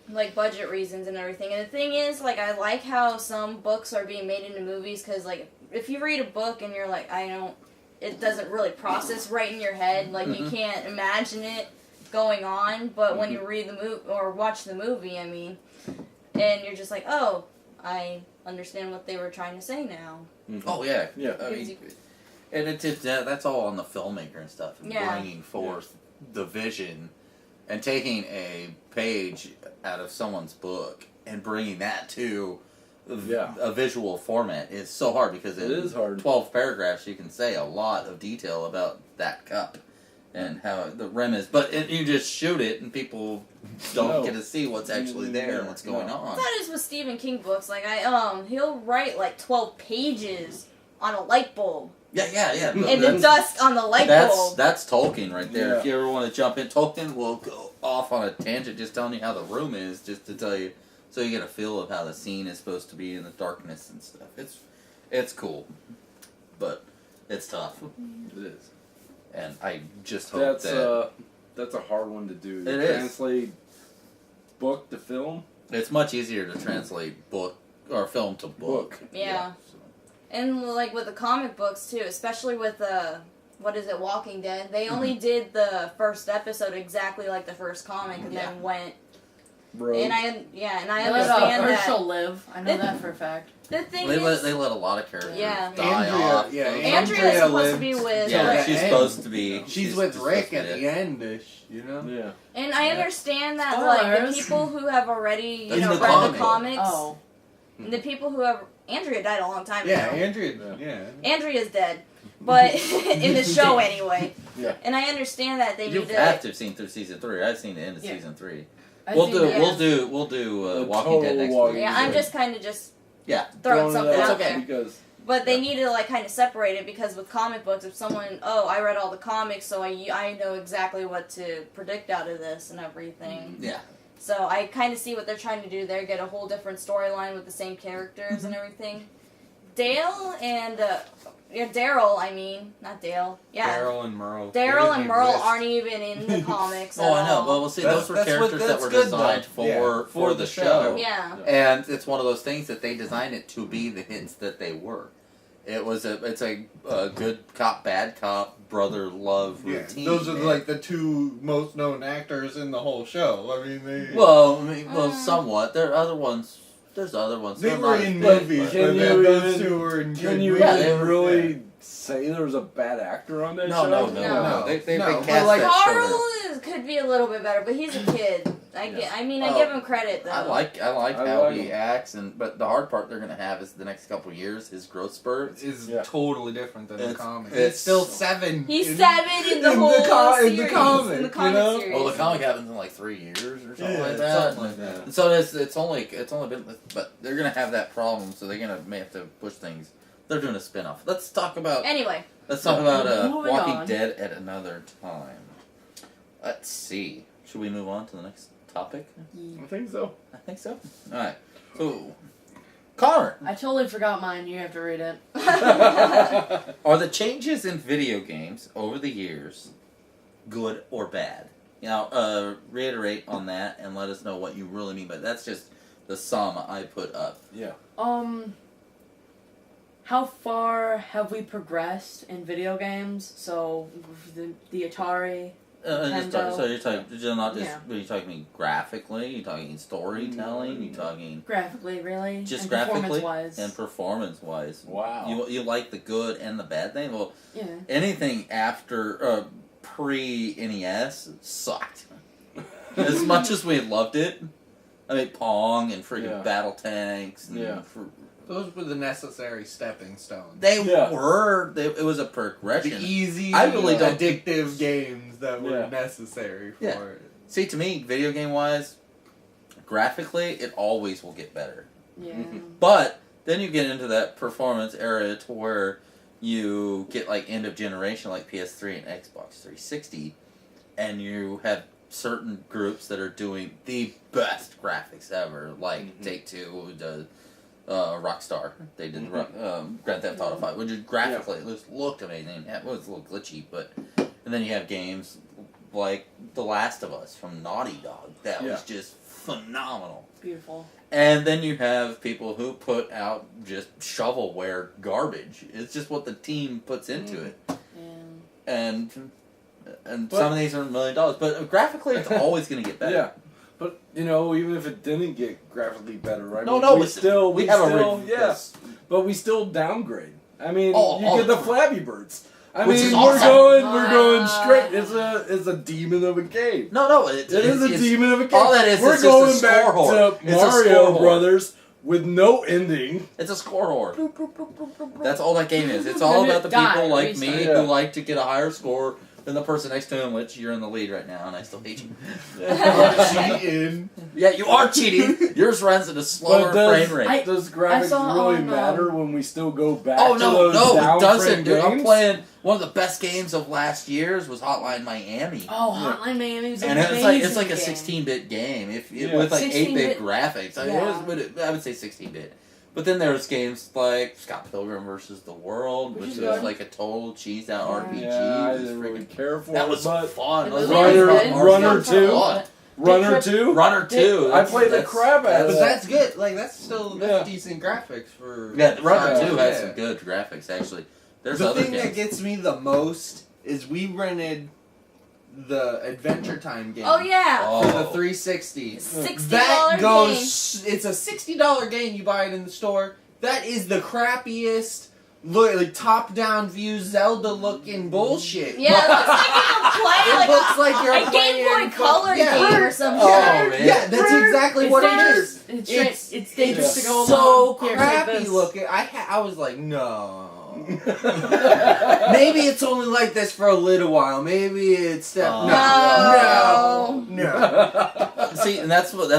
like budget reasons and everything. And the thing is, like I like how some books are being made into movies because like if you read a book and you're like it doesn't really process right in your head. Like you can't imagine it going on. But when you read the movie or watch the movie, I mean, and you're just like, oh, I understand what they were trying to say now. Oh, yeah. Yeah. I mean, and that's all on the filmmaker and stuff. And Yeah. bringing forth the vision and taking a page out of someone's book and bringing that to a visual format is so hard because It is hard. 12 paragraphs you can say a lot of detail about that cup and how the rim is. But you just shoot it and people don't get to see what's actually there and what's going on. That is with Stephen King books. Like he'll write like 12 pages on a light bulb. Yeah. And the dust on the light bulb. That's Tolkien right there. Yeah. If you ever want to jump in, Tolkien will go off on a tangent just telling you how the room is, just to tell you, so you get a feel of how the scene is supposed to be in the darkness and stuff. It's cool, but it's tough, It is. and I just hope That's a hard one to do. It is. Translate book to film. it's much easier to translate book or film to book. Yeah. And like with the comic books too, especially with what is it, Walking Dead. They only did the first episode exactly like the first comic, and then went. Rogue. And I Let understand Herschel that. live. I know that for a fact. The thing They is, let a lot of characters Yeah. die off. Andrea's supposed to be with. Yeah, like, she's supposed to be. She's with Rick supposed to at be the end-ish, you know? Yeah. and I understand that, Spoilers. like, the people who have already, In read the the comic. comics, Oh. and the people who have, Andrea died a long time Yeah, ago. Andrea, Andrea's dead, but in the show anyway. Yeah. And I understand that they You need have to. to have seen through season 3. I've seen the end of Yeah. season 3. I've We'll seen do that. we'll do The Walking Dead total next Walking week. Yeah, I'm Dead. just kind of just Yeah. throwing Throwing something it out okay. there. Because But they need to like kind of separate it because with comic books, if someone, I read all the comics, so I know exactly what to predict out of this and everything. Yeah. So I kind of see what they're trying to do there, get a whole different storyline with the same characters and everything. Dale and Daryl, I mean, not Dale. Yeah. Daryl and Merle. Daryl and Merle exist. aren't even in the comics. Oh, at I know. all. Well, we'll see. That's- Those were that's what- characters that that's were good, designed though. Yeah, for the show. Yeah. And it's one of those things that they designed it to be the hits that they were. It's a good cop, bad cop, brother love Yeah, routine. those are man. like the two most known actors in the whole show. I mean, they Somewhat. There are other ones. There's other ones. they They're were not in as big, movies, but- Can but you those even- two were in can good you movies. Yeah, they even were- really say there's a bad actor on that No, show? no. No. They No, but cast like that show Carl there. could be a little bit better, but he's a kid. I Oh, give him credit though. I like I how like he him. acts, but the hard part they're gonna have is the next couple of years. His growth spurts. Is Yeah. totally different than the It's- comic. it's- It's still 7. He's in- 7 in the whole in series. the comic, in the you comic know? series. Oh, the comic happens in like 3 years or something Yeah, like that. something like that. And so it's only been, but they're gonna have that problem, so they're gonna may have to push things. They're doing a spin-off. Let's talk about Anyway, Moving Walking on. Dead at another time. Let's see. Should we move on to the next topic? I think so. I think so. All right. So, Connor, I totally forgot mine. You have to read it. are the changes in video games over the years good or bad? Reiterate on that and let us know what you really mean by that. That's just the sum I put up. Yeah. How far have we progressed in video games? So, the Atari. Nintendo. So you're talking not just Yeah. are you talking graphically? You talking storytelling? You talking Graphically, really? just and graphically performance-wise. and performance wise? Wow. You like the good and the bad thing? Well, Yeah. anything after pre NES sucked. As much as we loved it, I mean Pong and freaking Yeah. Battle Tanks. And Yeah. Those were the necessary stepping stones. They Yeah. were. It was a The progression. easy, I really don't- addictive games that were Yeah. necessary for Yeah. it. See, to me, video game wise, graphically, it always will get better. Yeah. But then you get into that performance area to where you get like end of generation, like PS3 and Xbox 360, and you have certain groups that are doing the best graphics ever, like Take Two does. Rockstar, they did Grand Theft Auto 5, which is graphically it just looked amazing. It was a little glitchy, but and then you have games like The Last of Us from Naughty Dog that was just phenomenal. Beautiful. And then you have people who put out just shovelware garbage. It's just what the team puts into it, Yeah. and some of these are $1 million, but graphically it's always going to get better. Yeah. But even if it didn't get graphically better, I No, mean, no, we but still we have still, a yes, but we still downgrade. I mean, All you get the the time. Flappy Birds. I Which mean, is we're awesome. going straight. It's a demon of a game. No, It is a demon of a game. all that is, We're it's just going a back score whore. to It's a Mario score whore. Brothers with no ending. It's a score whore. That's all that game is. It's all about the Die, people like restart. me Yeah. who like to get a higher score than the person next to him, which you're in the lead right now, and I still hate you. Cheating. Yeah, you are cheating. Yours runs at a slower does- frame rate. I- Does graphics saw really on, matter when we still go back Oh to no, those no, down it doesn't, frame dude. I'm games? playing one of the best games of last year's was Hotline Miami. Oh, Hotline Miami was And amazing. it's like a game. 16-bit game Yeah. with like 8-bit 16-bit graphics. I, mean, yeah. I would say 16-bit. But then there's games like Scott Pilgrim versus the World, Which which is was good. like a total cheesed out Yeah. RPG. Yeah, I It was didn't really freaking- care for that it, was but fun. It Those was games Runner- were good. Runner fun. 2? Fun. Runner 2? Runner 2. I played the crap out of But that. that's good. Like that's still Yeah. decent graphics for. Yeah, Runner Yeah. 2 has some good graphics actually. There's the other thing games. that gets me the most is we rented the Adventure Time game. Oh yeah. For the 360. $60 That game. goes. It's a $60 game. You buy it in the store. That is the crappiest, like top-down view Zelda looking bullshit. Yeah, it looks like you play It looks like you're a Game playing Boy Color yeah. game or some Oh, shit. man. Yeah, that's exactly It's what dangerous. it is. It's dangerous to go so along. Here, take crappy this. looking. I was like, no. Maybe it's only like this for a little while. Maybe it's No. no. See, and that's what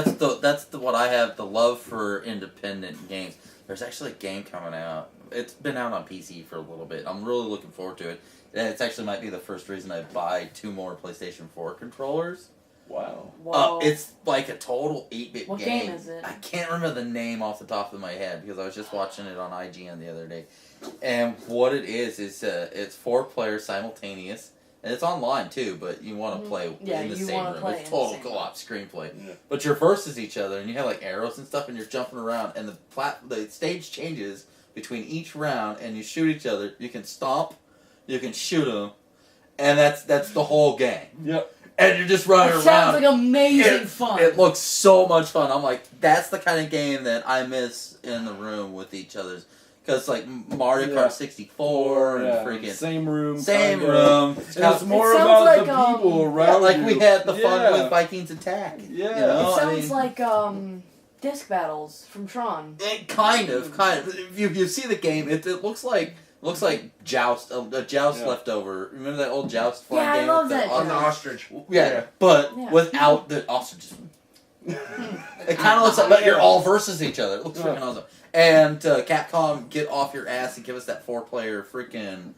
what I have the love for independent games. There's actually a game coming out. It's been out on PC for a little bit. I'm really looking forward to it. And it's actually might be the first reason I buy 2 more PlayStation 4 controllers. Wow. Whoa. It's like a total 8-bit What game. game is it? I can't remember the name off the top of my head because I was just watching it on IGN the other day. And what it is it's 4 players simultaneous. And it's online too, but you want to play Yeah, in the you same wanna room. play It's in the total same co-op screenplay. Yeah. But you're versus each other, and you have like arrows and stuff, and you're jumping around, and the stage changes between each round, and you shoot each other. You can stomp, you can shoot them, and that's the whole game. Yep. And you're just running That around. sounds like amazing fun. It looks so much fun. I'm like, that's the kind of game that I miss in the room with each other's. Because like Mario Yeah. Kart 64 and Yeah, freaking same room. same kinda. room. And it's more It sounds about like, the people around Yeah, like you. we had the fun Yeah. with Vikings Attack. Yeah. You know? It I sounds mean, like disc battles from Tron. kind of. If you see the game, it looks like Joust, a Joust Yeah. leftover. Remember that old Joust fun Yeah, I game? love with the that On the game. ostrich. Yeah, but Yeah. without the ostriches. It kind of looks like you're all versus each other. It looks freaking awesome. And Capcom, get off your ass and give us that 4-player freaking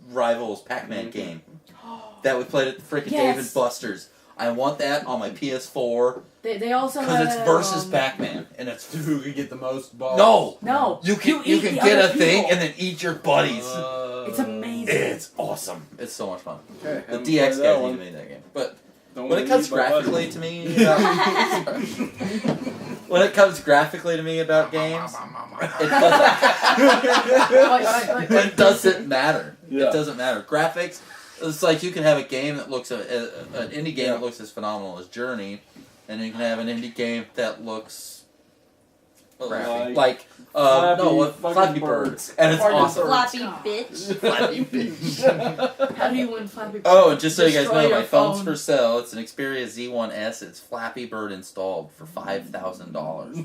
Rivals Pac-Man game that we played at the freaking Yes. Dave and Buster's. I want that on my PS4 They also because have it's versus Pac-Man and it's Who can get the most balls? no. No, You can eat the get other a thing people. and then eat your buddies. It's amazing. It's awesome. It's so much fun. Okay, The haven't DX played that guys one. even made that game, but. Don't When it comes eat my buddies. graphically to me, when it comes graphically to me about games, it doesn't matter. Yeah. It doesn't matter. Graphics, it's like you can have a game that looks an indie game that looks as phenomenal as Journey, and you can have an indie game that looks like Flappy Bird, and it's Flappy awesome. Bird. Floppy bitch. Flappy Bird. How do you win Flappy Bird? Oh, and just so you guys Destroy know, your my phone's phone. for sale. It's an Xperia Z1S. It's Flappy Bird installed for $5,000.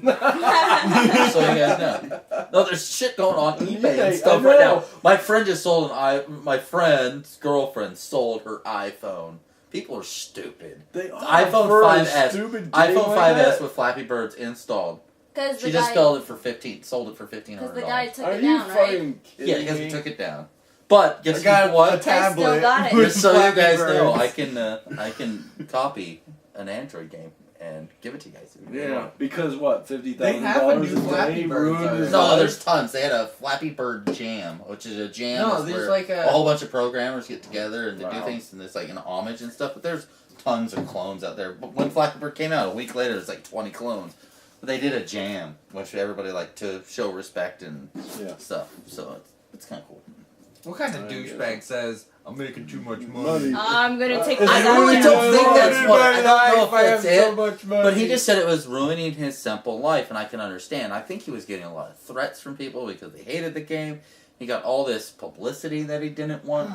So you guys know. No, there's shit going on eBay Yeah, and stuff I right know. now. My friend just sold my friend's girlfriend sold her iPhone. People are stupid. They are iPhone for a 5S. stupid game iPhone like 5S that. with Flappy Birds installed. Because She the just guy, sold it for $1,500. because the guy took Are it you down, right? fucking kidding Yeah, because me? he took it down. But guess I got what? a tablet. still got it. with Just so you Flappy guys Birds. know, I can copy an Android game and give it to you guys. Yeah, because what? $50,000 They have a new a Flappy day Birds ruined his No, life? there's tons. They had a Flappy Bird Jam, which is a jam No, is there's where like a whole bunch of programmers get together and to do Wow. things, and it's like an homage and stuff. But there's tons of clones out there. But when Flappy Bird came out, a week later, there's like 20 clones. But they did a jam, which everybody liked to show respect and Yeah. stuff. So it's kind of cool. What kind of I douchebag says, I'm making too much Money. money? I'm gonna take It's this I really out. don't think that's what. I don't know if I have that's so it. much money. But he just said it was ruining his simple life, and I can understand. I think he was getting a lot of threats from people because they hated the game. He got all this publicity that he didn't want,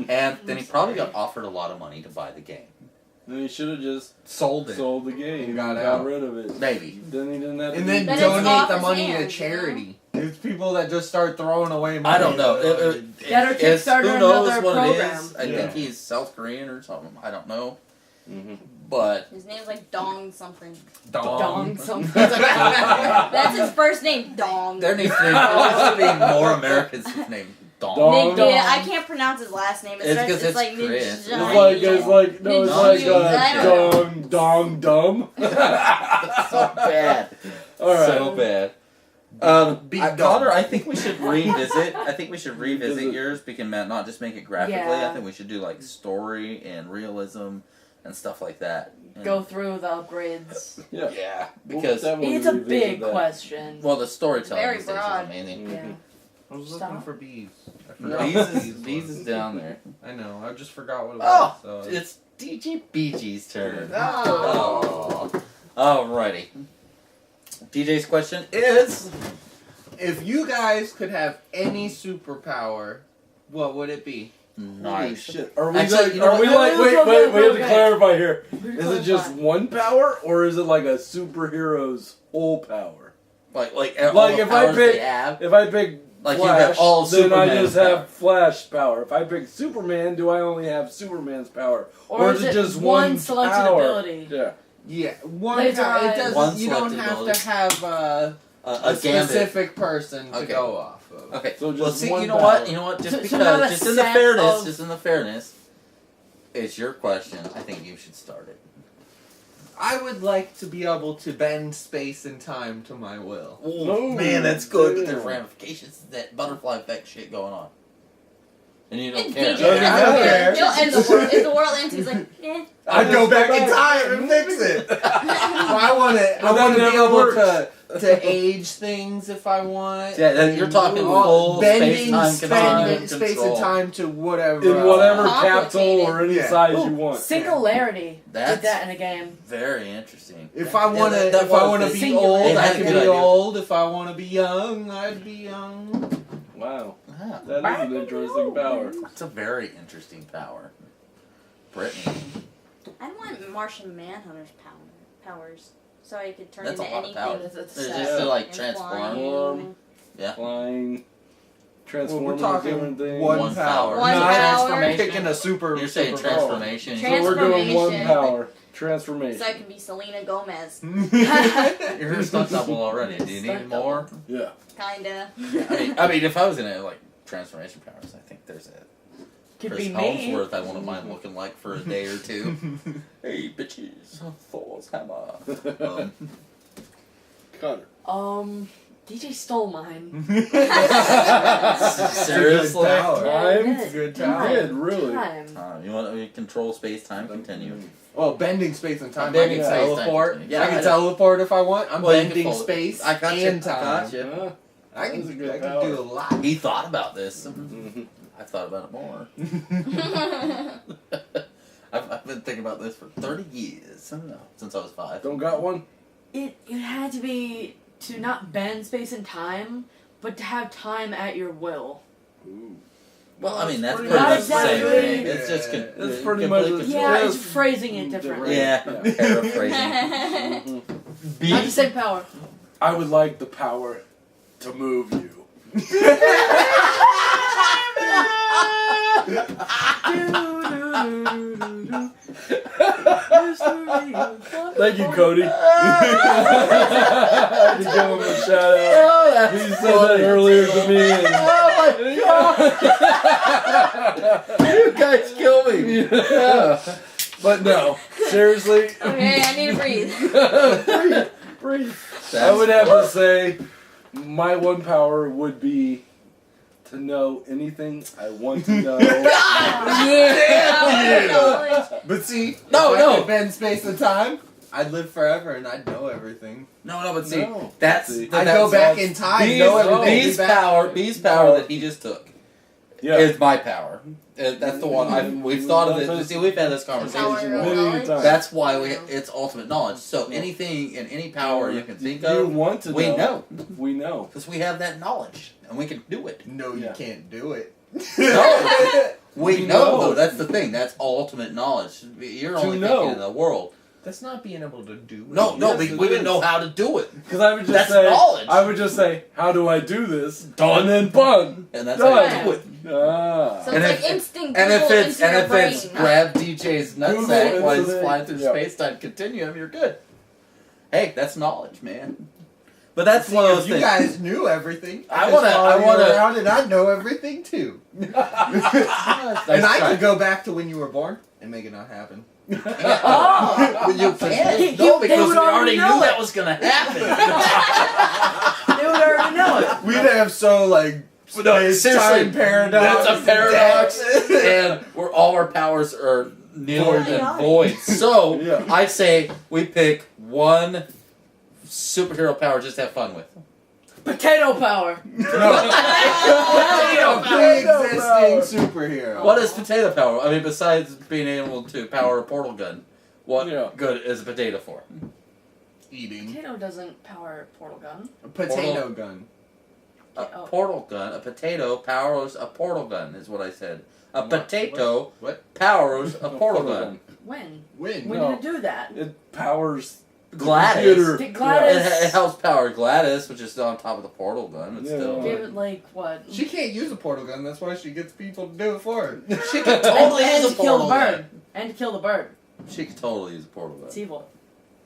and then he probably got offered a lot of money to buy the game. Then he should have just sold it. sold the game and Got got out. rid of it. Maybe. Then he didn't have to And then But it's donate off the his money to hands, charity. There's people that just start throwing away money. I don't know. Get her It's- Kickstarter who knows another what program. it is? I Yeah. think he's South Korean or something. I don't know. Mm-hmm. But His name's like Dong something. Dong something. That's his first name, Dong. there needs to be more Americans named Dong. Dong. Nick, yeah, I can't pronounce his last name. It It's starts, 'cause it's it's like Korean. Ninja. It's It's like dong dumb. So bad. All right. So bad. Big Connor, dog. I think we should revisit. I think we should revisit Revisit. yours. We can not just make it graphically. Yeah. I think we should do like story and realism and stuff like that. And- Go through the upgrades. Yeah. Yeah, We'll because definitely It's a revisit big that. question. well, the storytelling Very these days is broad. amazing. Yeah. I was Stop. looking for bees. I No. forgot what Bees was. is down there. I know. I just forgot what it Oh, was. So. it's DJ BG's turn. Oh. Alrighty. DJ's question is... If you guys could have any superpower, what would it be? Holy Nice. shit. Are we Actually, like, you know are we what? like, wait, Okay, we have to okay. clarify here. We're Is it just clarifying. one power, or is it like a superhero's whole power? Like Like, if if I pick- have. If I pick Like you Flash, have all then I Superman's just have Flash power. If I pick Superman, do I only have Superman's power? Or is is it just one one selected power? ability? Yeah. Yeah, one. Laser Power. It eyes. doesn't. One You don't select have ability. to have a a gambit. specific person to Okay. go off of. Okay. So just well, see, one you know power. what? You know what? Just So because, not a just in the set fairness, of- just in the fairness, it's your question. I think you should start it. I would like to be able to bend space and time to my will. Oh, man, that's good. But damn. there's ramifications, that butterfly effect shit going on, and you don't And care. DJ, Doesn't I don't matter. care. He'll end the world. If the world ends, he's like, eh. I'd go back in time and fix it. So I want to. I But that want to be never able works. to age things if I want. Yeah, then you're talking All- full bending space-time space control. and time to whatever. In whatever Complicated. capsule or any Yeah. size Ooh, you want. Singularity That's- did that in a game. Very interesting. If I want to, that if I was want to the be singular. old, They I had a can good be idea. old. If I want to be young, I'd be young. Wow. Wow. That is an interesting power. It's a very interesting power. Brittany. I want Martian Manhunter's powers, so I could turn That's a into lot of power. anything. That's It's sad. just to like and transform. flying. Flying, transforming Well, we're into talking different things. One power. One No, power. I'm picking a super. You're saying superpower. transformation. So we're doing one Transformation. power. Transformation. So I can be Selena Gomez, You're stuck double already. Do you need Stunt more? Yeah. kinda. I mean, if I was gonna like transformation powers, I think there's a Could Chris be me. Hemsworth I wouldn't mind looking like for a day or two. Hey, bitches, Thor's hammer. Connor. DJ stole mine. Seriously? Good power. Time? Yeah, Good You time. did, really. Time. You want to control space time? Continue. Well, bending space and time. Bending I can space, time, teleport. continue. Yeah, I can I- teleport if I want. I'm Well, you can bending fold it. space I got you. and I time. got you. Yeah. I That's a can, good I can power. do a lot. He thought about this. Mhm. I've thought about it more. I've been thinking about this for 30 years. Since I was 5. Don't got one? It had to be to not bend space and time, but to have time at your will. Ooh. Well, I mean, that's Pretty pretty much much the same exactly. thing. It's just That's pretty much complete the- control. Yeah, Yes. it's phrasing it differently. Yeah, Yeah. paraphrasing. Mhm. Not the same power. I would like the power to move you. Thank you, Cody. I had to give him a shout out. Oh, that's He said that earlier to me. Oh my god! You guys kill me. Yeah. But no, seriously. Okay, I need to breathe. Breathe. I would have to say my one power would be to know anything I want to know. But see, No, if no. I could bend space and time, I'd live forever and I'd know everything. No, but see, No. that's See. that's I'd go back in time, know everything. B's be back- power. B's power that he just took Yeah. is my power. That's the one we've thought of it. See, we've had this conversation. Power of Many knowledge. times. That's why it's ultimate knowledge. So anything and any power you can think You of, want to we know. know We know. because we have that knowledge and we can do it. No, you Yeah. can't do it. No. We know, know. though. That's the thing. That's ultimate knowledge. You're To only know. thinking in the world. That's not being able to do it. No, Yes, we it didn't is. know how to do it, Because I would just That's say, knowledge. I would just say, how do I do this? Done. And then fun. and that's Done. how you do it. Ah. So And it's if- like instant And if Google it's into your brain. grab DJ's Google nutsack while he's into the- flying through yeah. space-time continuum, you're good. Hey, that's knowledge, man. But that's See, one of if those you things. guys knew everything, I I'd wanna- just follow I you wanna- around and I'd know everything too. Nice And I try. could go back to when you were born and make it not happen. Oh! But you can't. He- No, they because would we already already know knew it. that was going to happen. They would already know it. We'd have so like No, space seriously, time paradox. That's a paradox, and where all our powers are nil Void. and void. So Yeah. I say we pick one superhero power just to have fun with. Potato power. superhero. What is potato power? I mean, besides being able to power a portal gun, what Yeah. good is a potato for? Eating. Potato doesn't power a portal gun. A potato gun. A Oh. portal gun. A potato powers a portal gun, is what I said. A What? potato What? powers a portal gun. When? When? When No. did it do that? It powers the Gladys. computer. Did Gladys- It helps power Gladys, which is on top of the portal gun, but Yeah. still. Give it like what? She can't use a portal gun. That's why she gets people to do it for her. She could totally and use a to kill the portal bird. gun. And to kill the bird. She could totally use a portal It's gun. evil.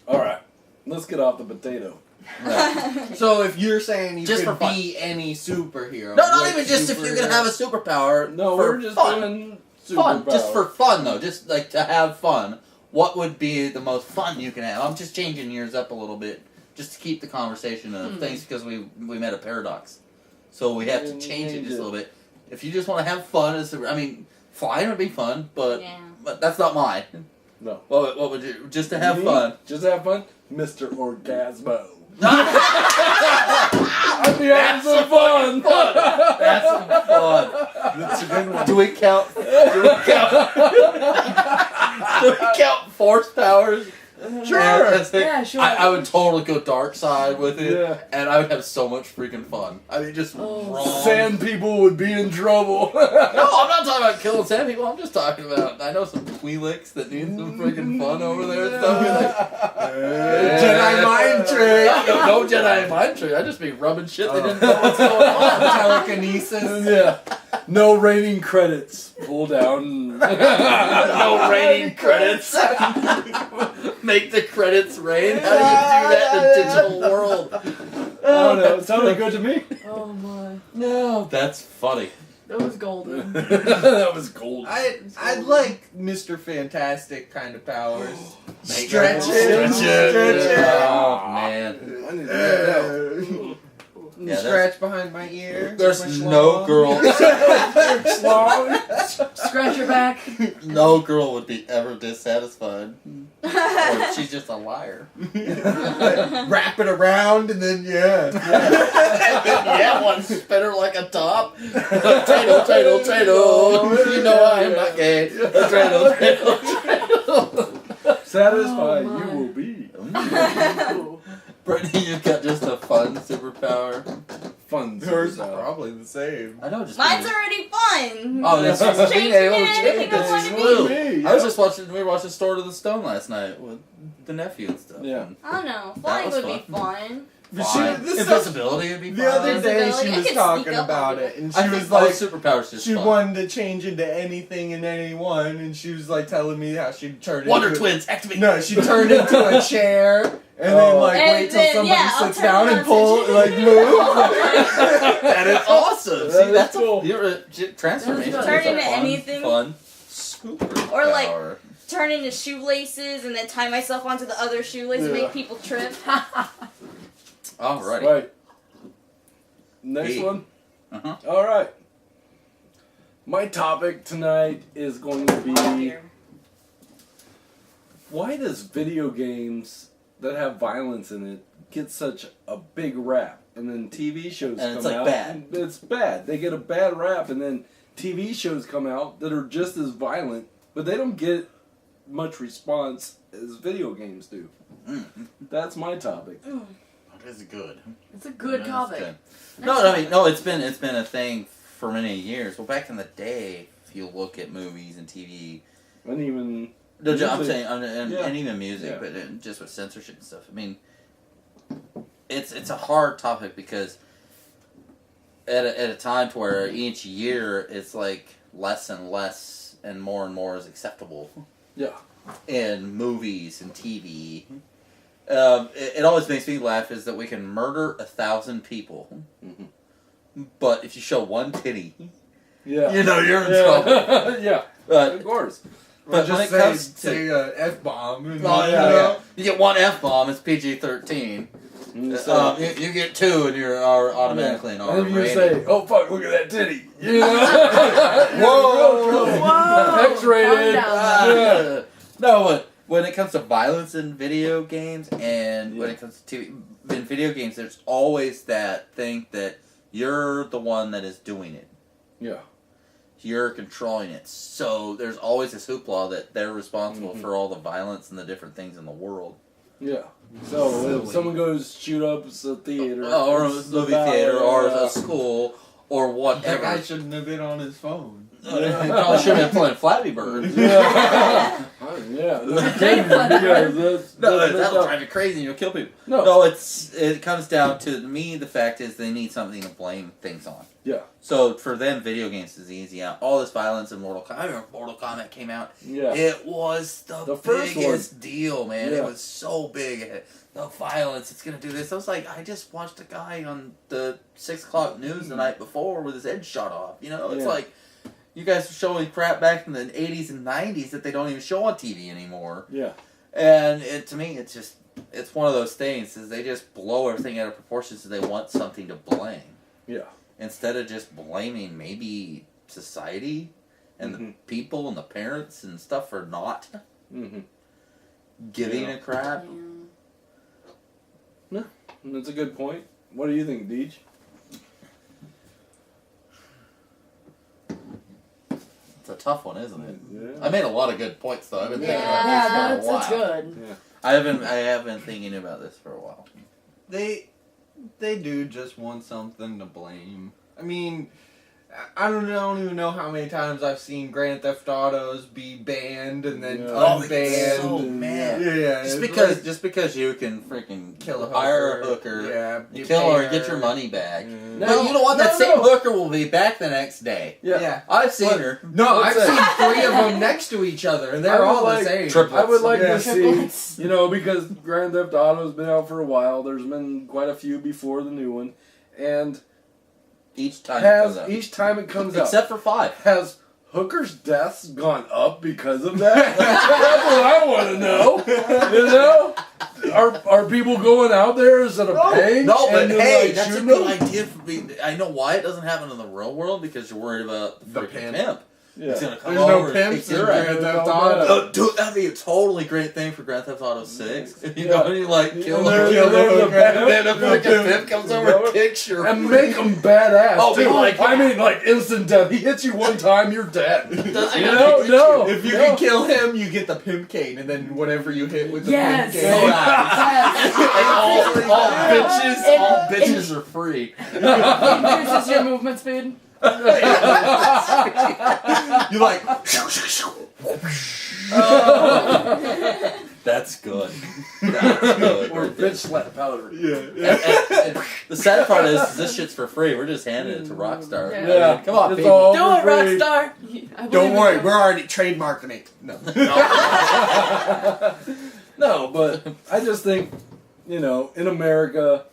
All right, let's get off the potato. Right. So if you're saying you Just could for fun. be any superhero, No, not what even just if you can have a superpower. No, for we're just fun. doing Fun, just superpower. for fun though, just like to have fun. What would be the most fun you can have? I'm just changing yours up a little bit, just to keep the conversation of things because we met a paradox, so we have to change it just a little bit. If you just want to have fun, I mean, flying would be fun, but Yeah. that's not mine. No. What would you just to have Me? fun? Just have fun, Mr. Orgasmo. That's I'd be having some fun. fun. That's some fun. That's a good one. Do we count? Do we count force powers? Sure. Yeah, sure. I would totally go dark side with it, Yeah. and I would have so much freaking fun. I mean, just Oh. wrong. Sand people would be in trouble. No, I'm not talking about killing sand people. I'm just talking about I know some Twi'leks that need some freaking fun over there and stuff. Be like, Jedi mind trick. No Jedi mind trick. I'd just be rubbing shit. They didn't know what's going on. Telekinesis. Yeah. No raining credits. Pull down. No raining credits. Make the credits rain. How do you do that in a digital world? I don't know. It sounded good to me. Oh my. No, that's funny. That was golden. That was gold. I'd like Mr. Fantastic kind of powers. Make Stretch it. it. Stretch it. Stretch Oh man. I need to get that. Yeah, Scratch behind my ear. There's my no schlong. girl. Scratch your back. No girl would be ever dissatisfied. Or she's just a liar. Wrap it around and then Yeah, one spinner like a top. Tato, tato, tato. You know I am not gay. Tato, tato, tato. Satisfied Oh, you my. will be. Ooh. Brittany, you've got just a fun superpower. Fun. Hers is superpower. probably the same. I know, just Mine's already fun. Oh, that's just Just being changing able to it, change anything I this wanna is be. blue. Me, I was just watching. We were watching Store to the Stone last night with the nephew and stuff. Yeah. I don't know. Flying was would be fun. But Fine. this stuff- Invisibility would be fun. The other day Invisibility. she I was could talking sneak up about on it, and I she think was all like, superpowers just she fun. wanted to change into anything and anyone, and she was like telling me how she'd turn Wonder into Twins, activate. No, she turned into a chair, and then Oh. like And wait till then, somebody yeah, I'll sits turn down and around pull, and- like move. That is awesome. See, That is that's cool. transformation. Turn is a into fun, anything. Fun superpower. Or, like, Turn into shoelaces and then tie myself onto the other shoelace and Yeah. make people trip. Alrighty. Right. Next Hey. one. Uh-huh. All right. My topic tonight is going to Oh, be dear. why does video games that have violence in it get such a big rap, and then TV shows And come it's, like, out? bad. and it's bad. They get a bad rap, and then TV shows come out that are just as violent, but they don't get much response as video games do. That's my topic. That is good. It's a good That's topic. good. Next No, I topic. mean, no. It's been a thing for many years. Well, back in the day, if you look at movies and TV, And even no, I'm music. saying, and Yeah. even music, Yeah. but just with censorship and stuff. I mean, it's a hard topic because at a time to where each year it's like less and less and more is acceptable. Yeah. In movies and TV. It always makes me laugh is that we can murder 1,000 people, but if you show one titty, Yeah. you know you're in Yeah. trouble. Yeah. But Of course. But just when it comes to say F-bomb. And, oh, you yeah, know, yeah. You get one F-bomb, it's PG-13. So, You get two, and you're automatically an and if you R-rated. say, "Oh fuck, look at that titty," you know? Whoa! Whoa! X-rated. Calm down. Yeah. No, when it comes to violence in video games, and when it comes to TV, in video games, there's always that thing that you're the one that is doing it. Yeah. you're controlling it. So there's always this hoopla that they're responsible for all the violence and the different things in the world. Yeah. So if someone goes shoot up a theater, Or a it's movie about, theater, or a school, or That whatever. guy shouldn't have been on his phone. He probably should have been playing Flappy Bird. Yeah. That's kidding, because That'll drive you crazy and you'll kill people. No, it comes down to me. The fact is, they need something to blame things on. Yeah. So for them, video games is easy out. All this violence in Mortal Kombat. I remember Mortal Kombat came out. Yeah. It was the first biggest deal, man. Yeah. It was so big. The violence, it's gonna do this. I was like, I just watched a guy on the 6 o'clock news the night before with his head shot off. You know, it's like, you guys were showing crap back in the 80s and 90s that they don't even show on TV anymore. Yeah. And to me, it's one of those things, is they just blow everything out of proportion so they want something to blame. Yeah. Instead of just blaming maybe society and the people and the parents and stuff for not giving a crap. Yeah. That's a good point. What do you think, Deej? It's a tough one, isn't it? Yeah. I made a lot of good points though. I've been thinking about Yeah, this for a while. that's good. Yeah. I have been thinking about this for a while. They do just want something to blame. I mean, I don't even know how many times I've seen Grand Theft Autos be banned and then unbanned. So mad. Yeah, Just because you can freaking kill a hire a hooker, you kill pay her, her. get your money back. No, But you know what? That no, same no. hooker will be back the next day. Yeah. I've seen her. No, What's I've that? seen 3 of them next to each other, and I they're would all like the same. triplets. I would like Yeah. to see, because Grand Theft Auto's been out for a while. There's been quite a few before the new one, and Each time it comes out. each time it comes out, Except for 5. has hookers' deaths gone up because of that? That's what I want to know. You know, are people going out there instead of paying? No, but and then, hey, like, that's a shooting good them? idea for me. I know why it doesn't happen in the real world, because you're worried about the The freaking pimp. pimp. Yeah. It's gonna come There's no over and pimps kick in your ass. Grand Theft No, Auto. Oh, dude, that'd be a totally great thing for Grand Theft Auto 6. You know, you like kill And the there's- hooker, there's a and then a pimp. freaking pimp comes over and kicks your. And make them badass. Oh, too. be like- I mean, like instant death. He hits you one time, you're dead. Doesn't You have know, to hit no. If you no. can kill him, you get the pimp cane, and then whatever you hit with the Yes. pimp So cane. nice. And all bitches are free. Increases your movement speed. You like, That's good. That's good. Or bitch slap powder. And the sad part is, this shit's for free. We're just handing it to Rockstar. Yeah. I mean, Yeah. come on, It's people. all Do for it, free. Rockstar. I believe don't in worry, you. we're already trademarking it. No. No, but I just think, in America,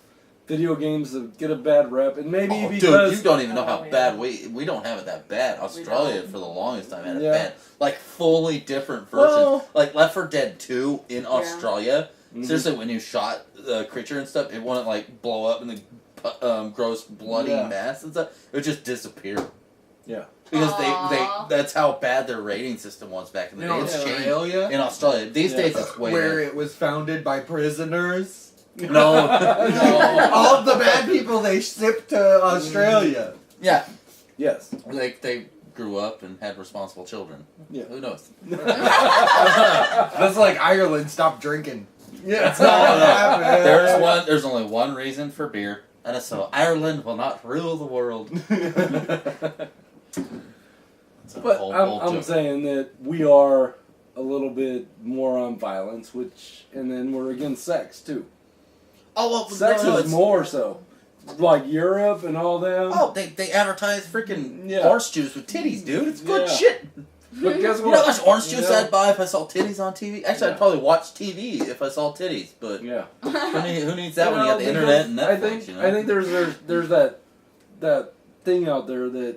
video games get a bad rep, and maybe Oh, because dude, you don't even know how Oh, yeah. bad we don't have it that bad. Australia for the longest time had it Yeah. bad, like fully different versions. Well- Like Left 4 Dead 2 in Australia. Mhm. Seriously, when you shot the creature and stuff, it wouldn't like blow up in the gross bloody Yeah. mess and stuff. It would just disappear. Yeah. Because they Aw. that's how bad their rating system was back in the day. It's changed Australia, in Australia. These Yeah. days it's way where better. it was founded by prisoners. No, no. All of the bad people they shipped to Australia. Yeah, Yes. they grew up and had responsible children. Yeah. Who knows? That's like Ireland stopped drinking. Yeah. That's not what happened. There's only one reason for beer, and it's so Ireland will not rule the world. It's a But whole I'm joke. saying that we are a little bit more on violence, and then we're against sex too. Oh well, Sex no, is it's more so, like Europe and all them. Oh, they advertise freaking Yeah. orange juice with titties, dude. It's good Yeah. shit. But guess You know how what? much orange juice Yeah. I'd buy if I saw titties on TV? Actually, Yeah. I'd probably watch TV if I saw titties, but Yeah. who needs that when you got the because internet and Netflix? I think there's that thing out there that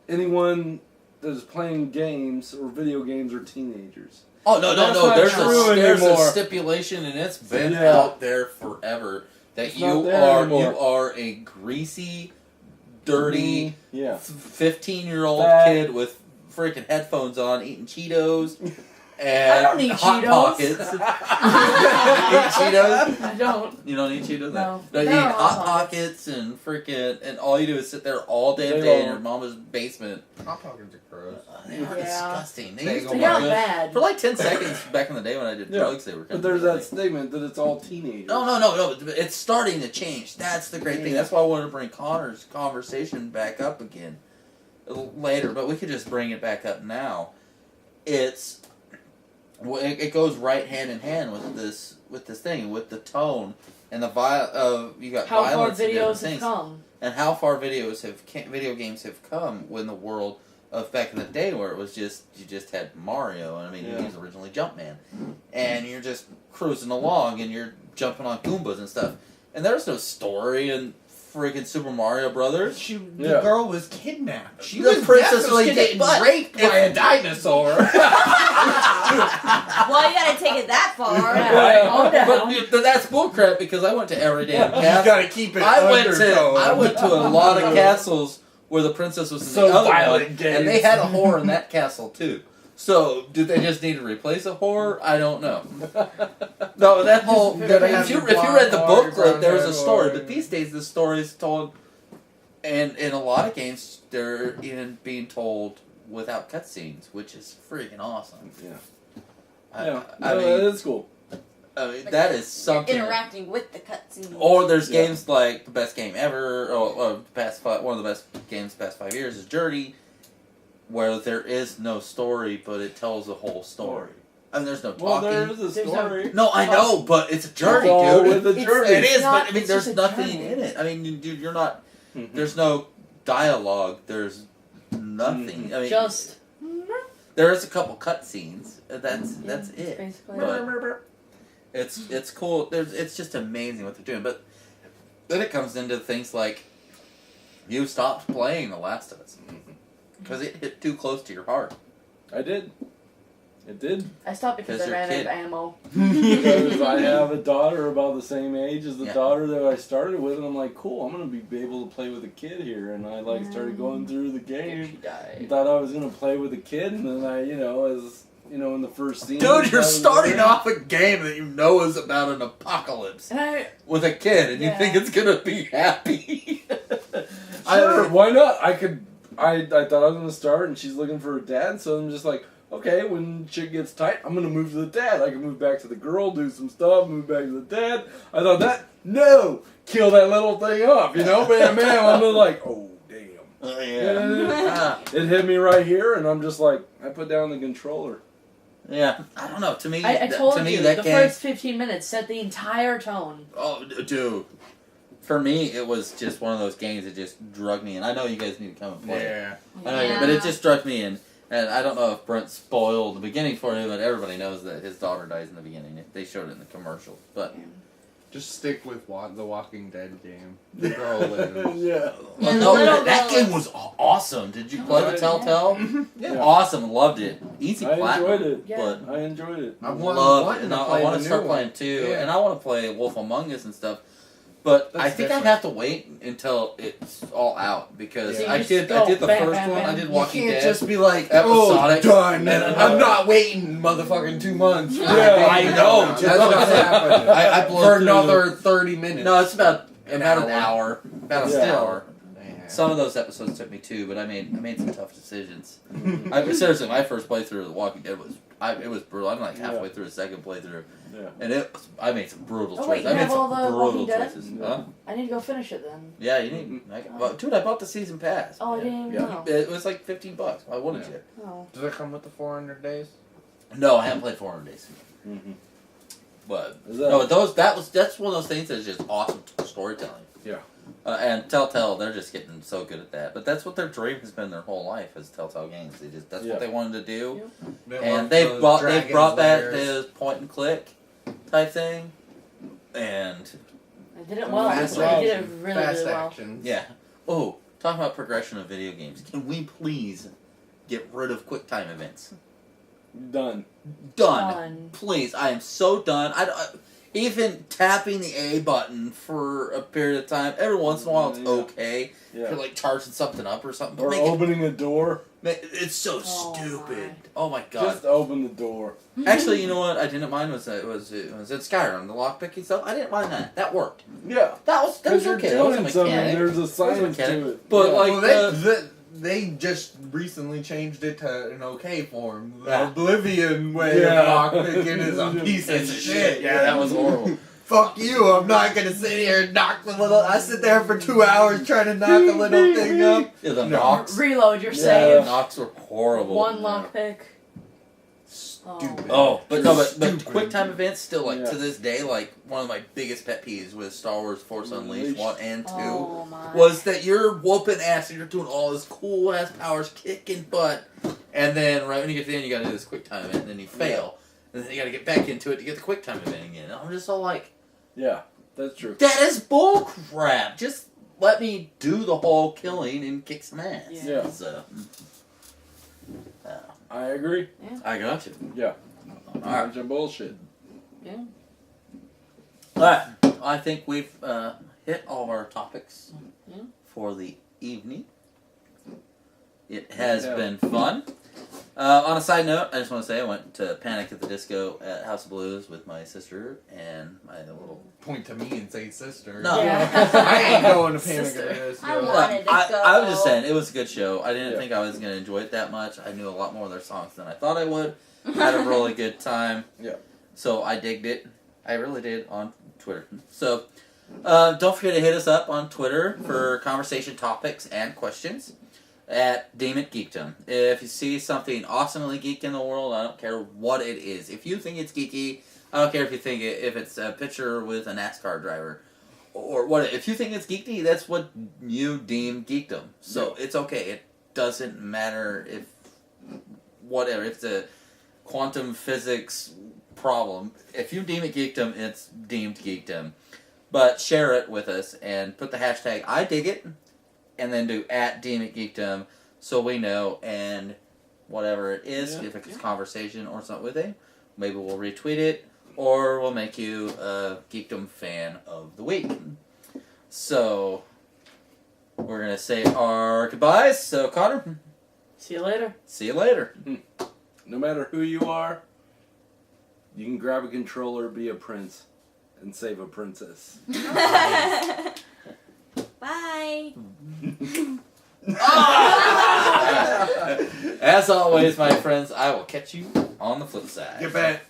anyone that is playing games or video games are teenagers. Oh no That's not there's true there's a anymore. stipulation and it's been Yeah. out there forever that It's not you there are anymore. a greasy, dirty Yeah. 15-year-old Fat. kid with freaking headphones on eating Cheetos and I don't need Hot Cheetos. Pockets. You eat Cheetos? I don't. You don't eat Cheetos? No. You eat They're Hot Hot Pockets and freaking, and all you do is sit there all damn They day in won't. your mama's basement. Hot Pockets are gross. They are Yeah. disgusting. They They used go to They be got good. bad. For like 10 seconds back in the day when I did Yeah. drugs, they were kind But of there's good. that statement that it's all teenagers. No. It's starting to change. That's the great thing. That's why I wanted to bring Connor's conversation back up again later, but we could just bring it back up now. It goes right hand in hand with this thing, with the tone and the you got How far violence and different videos have things, come. and how far video games have come in the world of back in the day where it was you just had Mario, and I mean he was originally Jumpman, and you're just cruising along and you're jumping on Goombas and stuff, and there's no story in freaking Super Mario Brothers. The girl was kidnapped. She The was princess definitely was getting but raped by a dinosaur. Well, you gotta take it that far. Yeah. Calm down. But that's bullcrap because I went to every damn You castle. gotta keep it I went undertone. to a lot of castles where the princess was in So the other violent one, games. and they had a whore in that castle too. So, did they just need to replace a whore? I don't know. No, that whole if you read the booklet, there was a story, but these days the story is told, and in a lot of games they're even being told without cutscenes, which is freaking awesome. Yeah. I No, mean, that's cool. that is something. Interacting with the cutscenes. Or there's Yeah. games like the best game ever, or one of the best games past 5 years is Journey, where there is no story, but it tells a whole story. And there's no Well, talking. there is a There's story. No, I know, but it's a journey, It's all dude. with the journey. It is, not- but I mean, it's there's just a nothing journey. in it. I mean, dude, you're not. Mhm. There's no dialogue. There's nothing. I mean, Just. there is a couple cutscenes. That's it. Basically. But it's cool. It's just amazing what they're doing. But then it comes into things like you stopped playing The Last of Us because it hit too close to your heart. I did. It did. I stopped because Because I you're a ran out of kid. ammo. Because I have a daughter about the same age as the Yeah. daughter that I started with, and I'm like, cool, I'm gonna be able to play with a kid here. And I started going through the game. She died. Thought I was gonna play with a kid, and then I, in the first scene. Dude, you're I was starting there. off a game that you know is about an apocalypse And I. with a kid, and you Yeah. think it's gonna be happy. Sure, why not? I thought I was gonna start, and she's looking for a dad, so I'm just like, okay, when shit gets tight, I'm gonna move to the dad. I can move back to the girl, do some stuff, move back to the dad. I thought kill that little thing off, bam, I'm like, oh damn. Yeah. It hit me right here, and I'm just like, I put down the controller. Yeah. I don't know. To me, I told to me you, that the game. first 15 minutes set the entire tone. Oh, dude. For me, it was just one of those games that just drug me in. I know you guys need to come and play it. Yeah. I know, but it just struck me in. And I don't know if Brent spoiled the beginning for you, but everybody knows that his daughter dies in the beginning. They showed it in the commercial. But Just stick with the Walking Dead game. The girl lives. Yeah. Yeah, the no, little that girl- game was awesome. Did you play the Yeah. Telltale? Yeah. Awesome, loved it. Easy I platinum. enjoyed it. Yeah. But I enjoyed it. I loved it. And to I play want the to new start one. playing too. Yeah. And I want to play Wolf Among Us and stuff. But That's I think different. I'd have to wait until it's all out because Yeah. I You did just the go bam, first bam, one. I bam. did You Walking can't Dead. just be like, Episodic. done. And I'm not waiting, motherfucking 2 months. Yeah, I know. That's what's happening. I blew For through- another 30 minutes. No, it's about An an hour. hour. About Yeah. an hour. Yeah. Some of those episodes took me 2, but I made some tough decisions. Seriously, my first playthrough of The Walking Dead it was brutal. I'm like halfway through a second playthrough, Yeah. and I made some brutal Oh, wait, choices. you I made have all some the brutal Walking Dead? choices. Yeah. Huh? I need to go finish it then. Yeah, you need. Dude, I bought the season pass. Oh, I didn't even Yeah. know. It was like $15. Why wouldn't Yeah. you? Oh. Does it come with the 400 days? No, I haven't played 400 Days. Mm-hmm. But Is that- no, that's one of those things that's just awesome storytelling. Yeah. And Telltale, they're just getting so good at that. But that's what their dream has been their whole life is Telltale games. That's Yeah. what they wanted to do. They And love they've those brought dragons back layers. the point and click type thing. And I did it well. Fast I did it action. really, Fast really well. action. yeah. Oh, talking about progression of video games. Can we please get rid of quick time events? Done. Done. Done. Please, I am so done. even tapping the A button for a period of time, every once in a while it's Yeah. okay. Yeah. If you're like charging something up or something. But Or opening a door. it's so Oh, stupid. my. Oh my god. Just open the door. Actually, you know what? I didn't mind was it was in Skyrim, the lockpicking stuff. I didn't mind that. That worked. Yeah. That was Because you're okay. That was a doing something. mechanic. There's a science mechanic. to it. But Yeah. like Well, they just recently changed it to an okay form. The Yeah. Oblivion way Yeah. of lockpicking is a piece of shit. Yeah, that was horrible. Fuck you, I'm not gonna sit here and knock the little. I sit there for 2 hours trying to knock a little thing up. Yeah, the No. knocks. Reload your Yeah. The save. knocks were horrible. One lockpick. Stupid. Oh, but no, but Stupid. quick time events still like Yeah. to this day, like one of my biggest pet peeves with Star Wars Force Unleashed 1 and 2 Oh my. was that you're whooping ass and you're doing all this cool ass powers, kicking butt, and then right when you get to the end, you gotta do this quick time event, and then you fail, and then you gotta get back into it to get the quick time event again. And I'm just all like, Yeah, that's true. that is bull crap. Just let me do the whole killing and kick some ass. Yeah. So, I agree. I got you. Yeah. All right. Bunch of bullshit. Alright, I think we've hit all of our topics Yeah. for the evening. It has Yeah. been fun. On a side note, I just want to say I went to Panic at the Disco at House of Blues with my sister and my little... Point to me and say sister. No. Yeah. I ain't going to Panic Sister. at this. I wanted to go. I was just saying, it was a good show. I didn't Yeah. think I was going to enjoy it that much. I knew a lot more of their songs than I thought I would. Had a really good time. Yeah. So I digged it. I really did on Twitter. So don't forget to hit us up on Twitter for conversation topics and questions at Deem Geekdom. If you see something awesomely geek in the world, I don't care what it is. If you think it's geeky, I don't care if you think if it's a picture with a NASCAR driver or what. If you think it's geeky, that's what you deem geekdom. So it's okay. It doesn't matter if whatever. If it's a quantum physics problem. If you deem it geekdom, it's deemed geekdom. But share it with us and put the hashtag I dig it and then do at Deem It Geekdom so we know, and whatever it is, Yeah. if it's conversation or something with it, maybe we'll retweet it or we'll make you a Geekdom fan of the week. So we're gonna say our goodbyes. So Connor, See you later. see you later. No matter who you are, you can grab a controller, be a prince, and save a princess. Bye. As always, my friends, I will catch you on the flip side. Get back.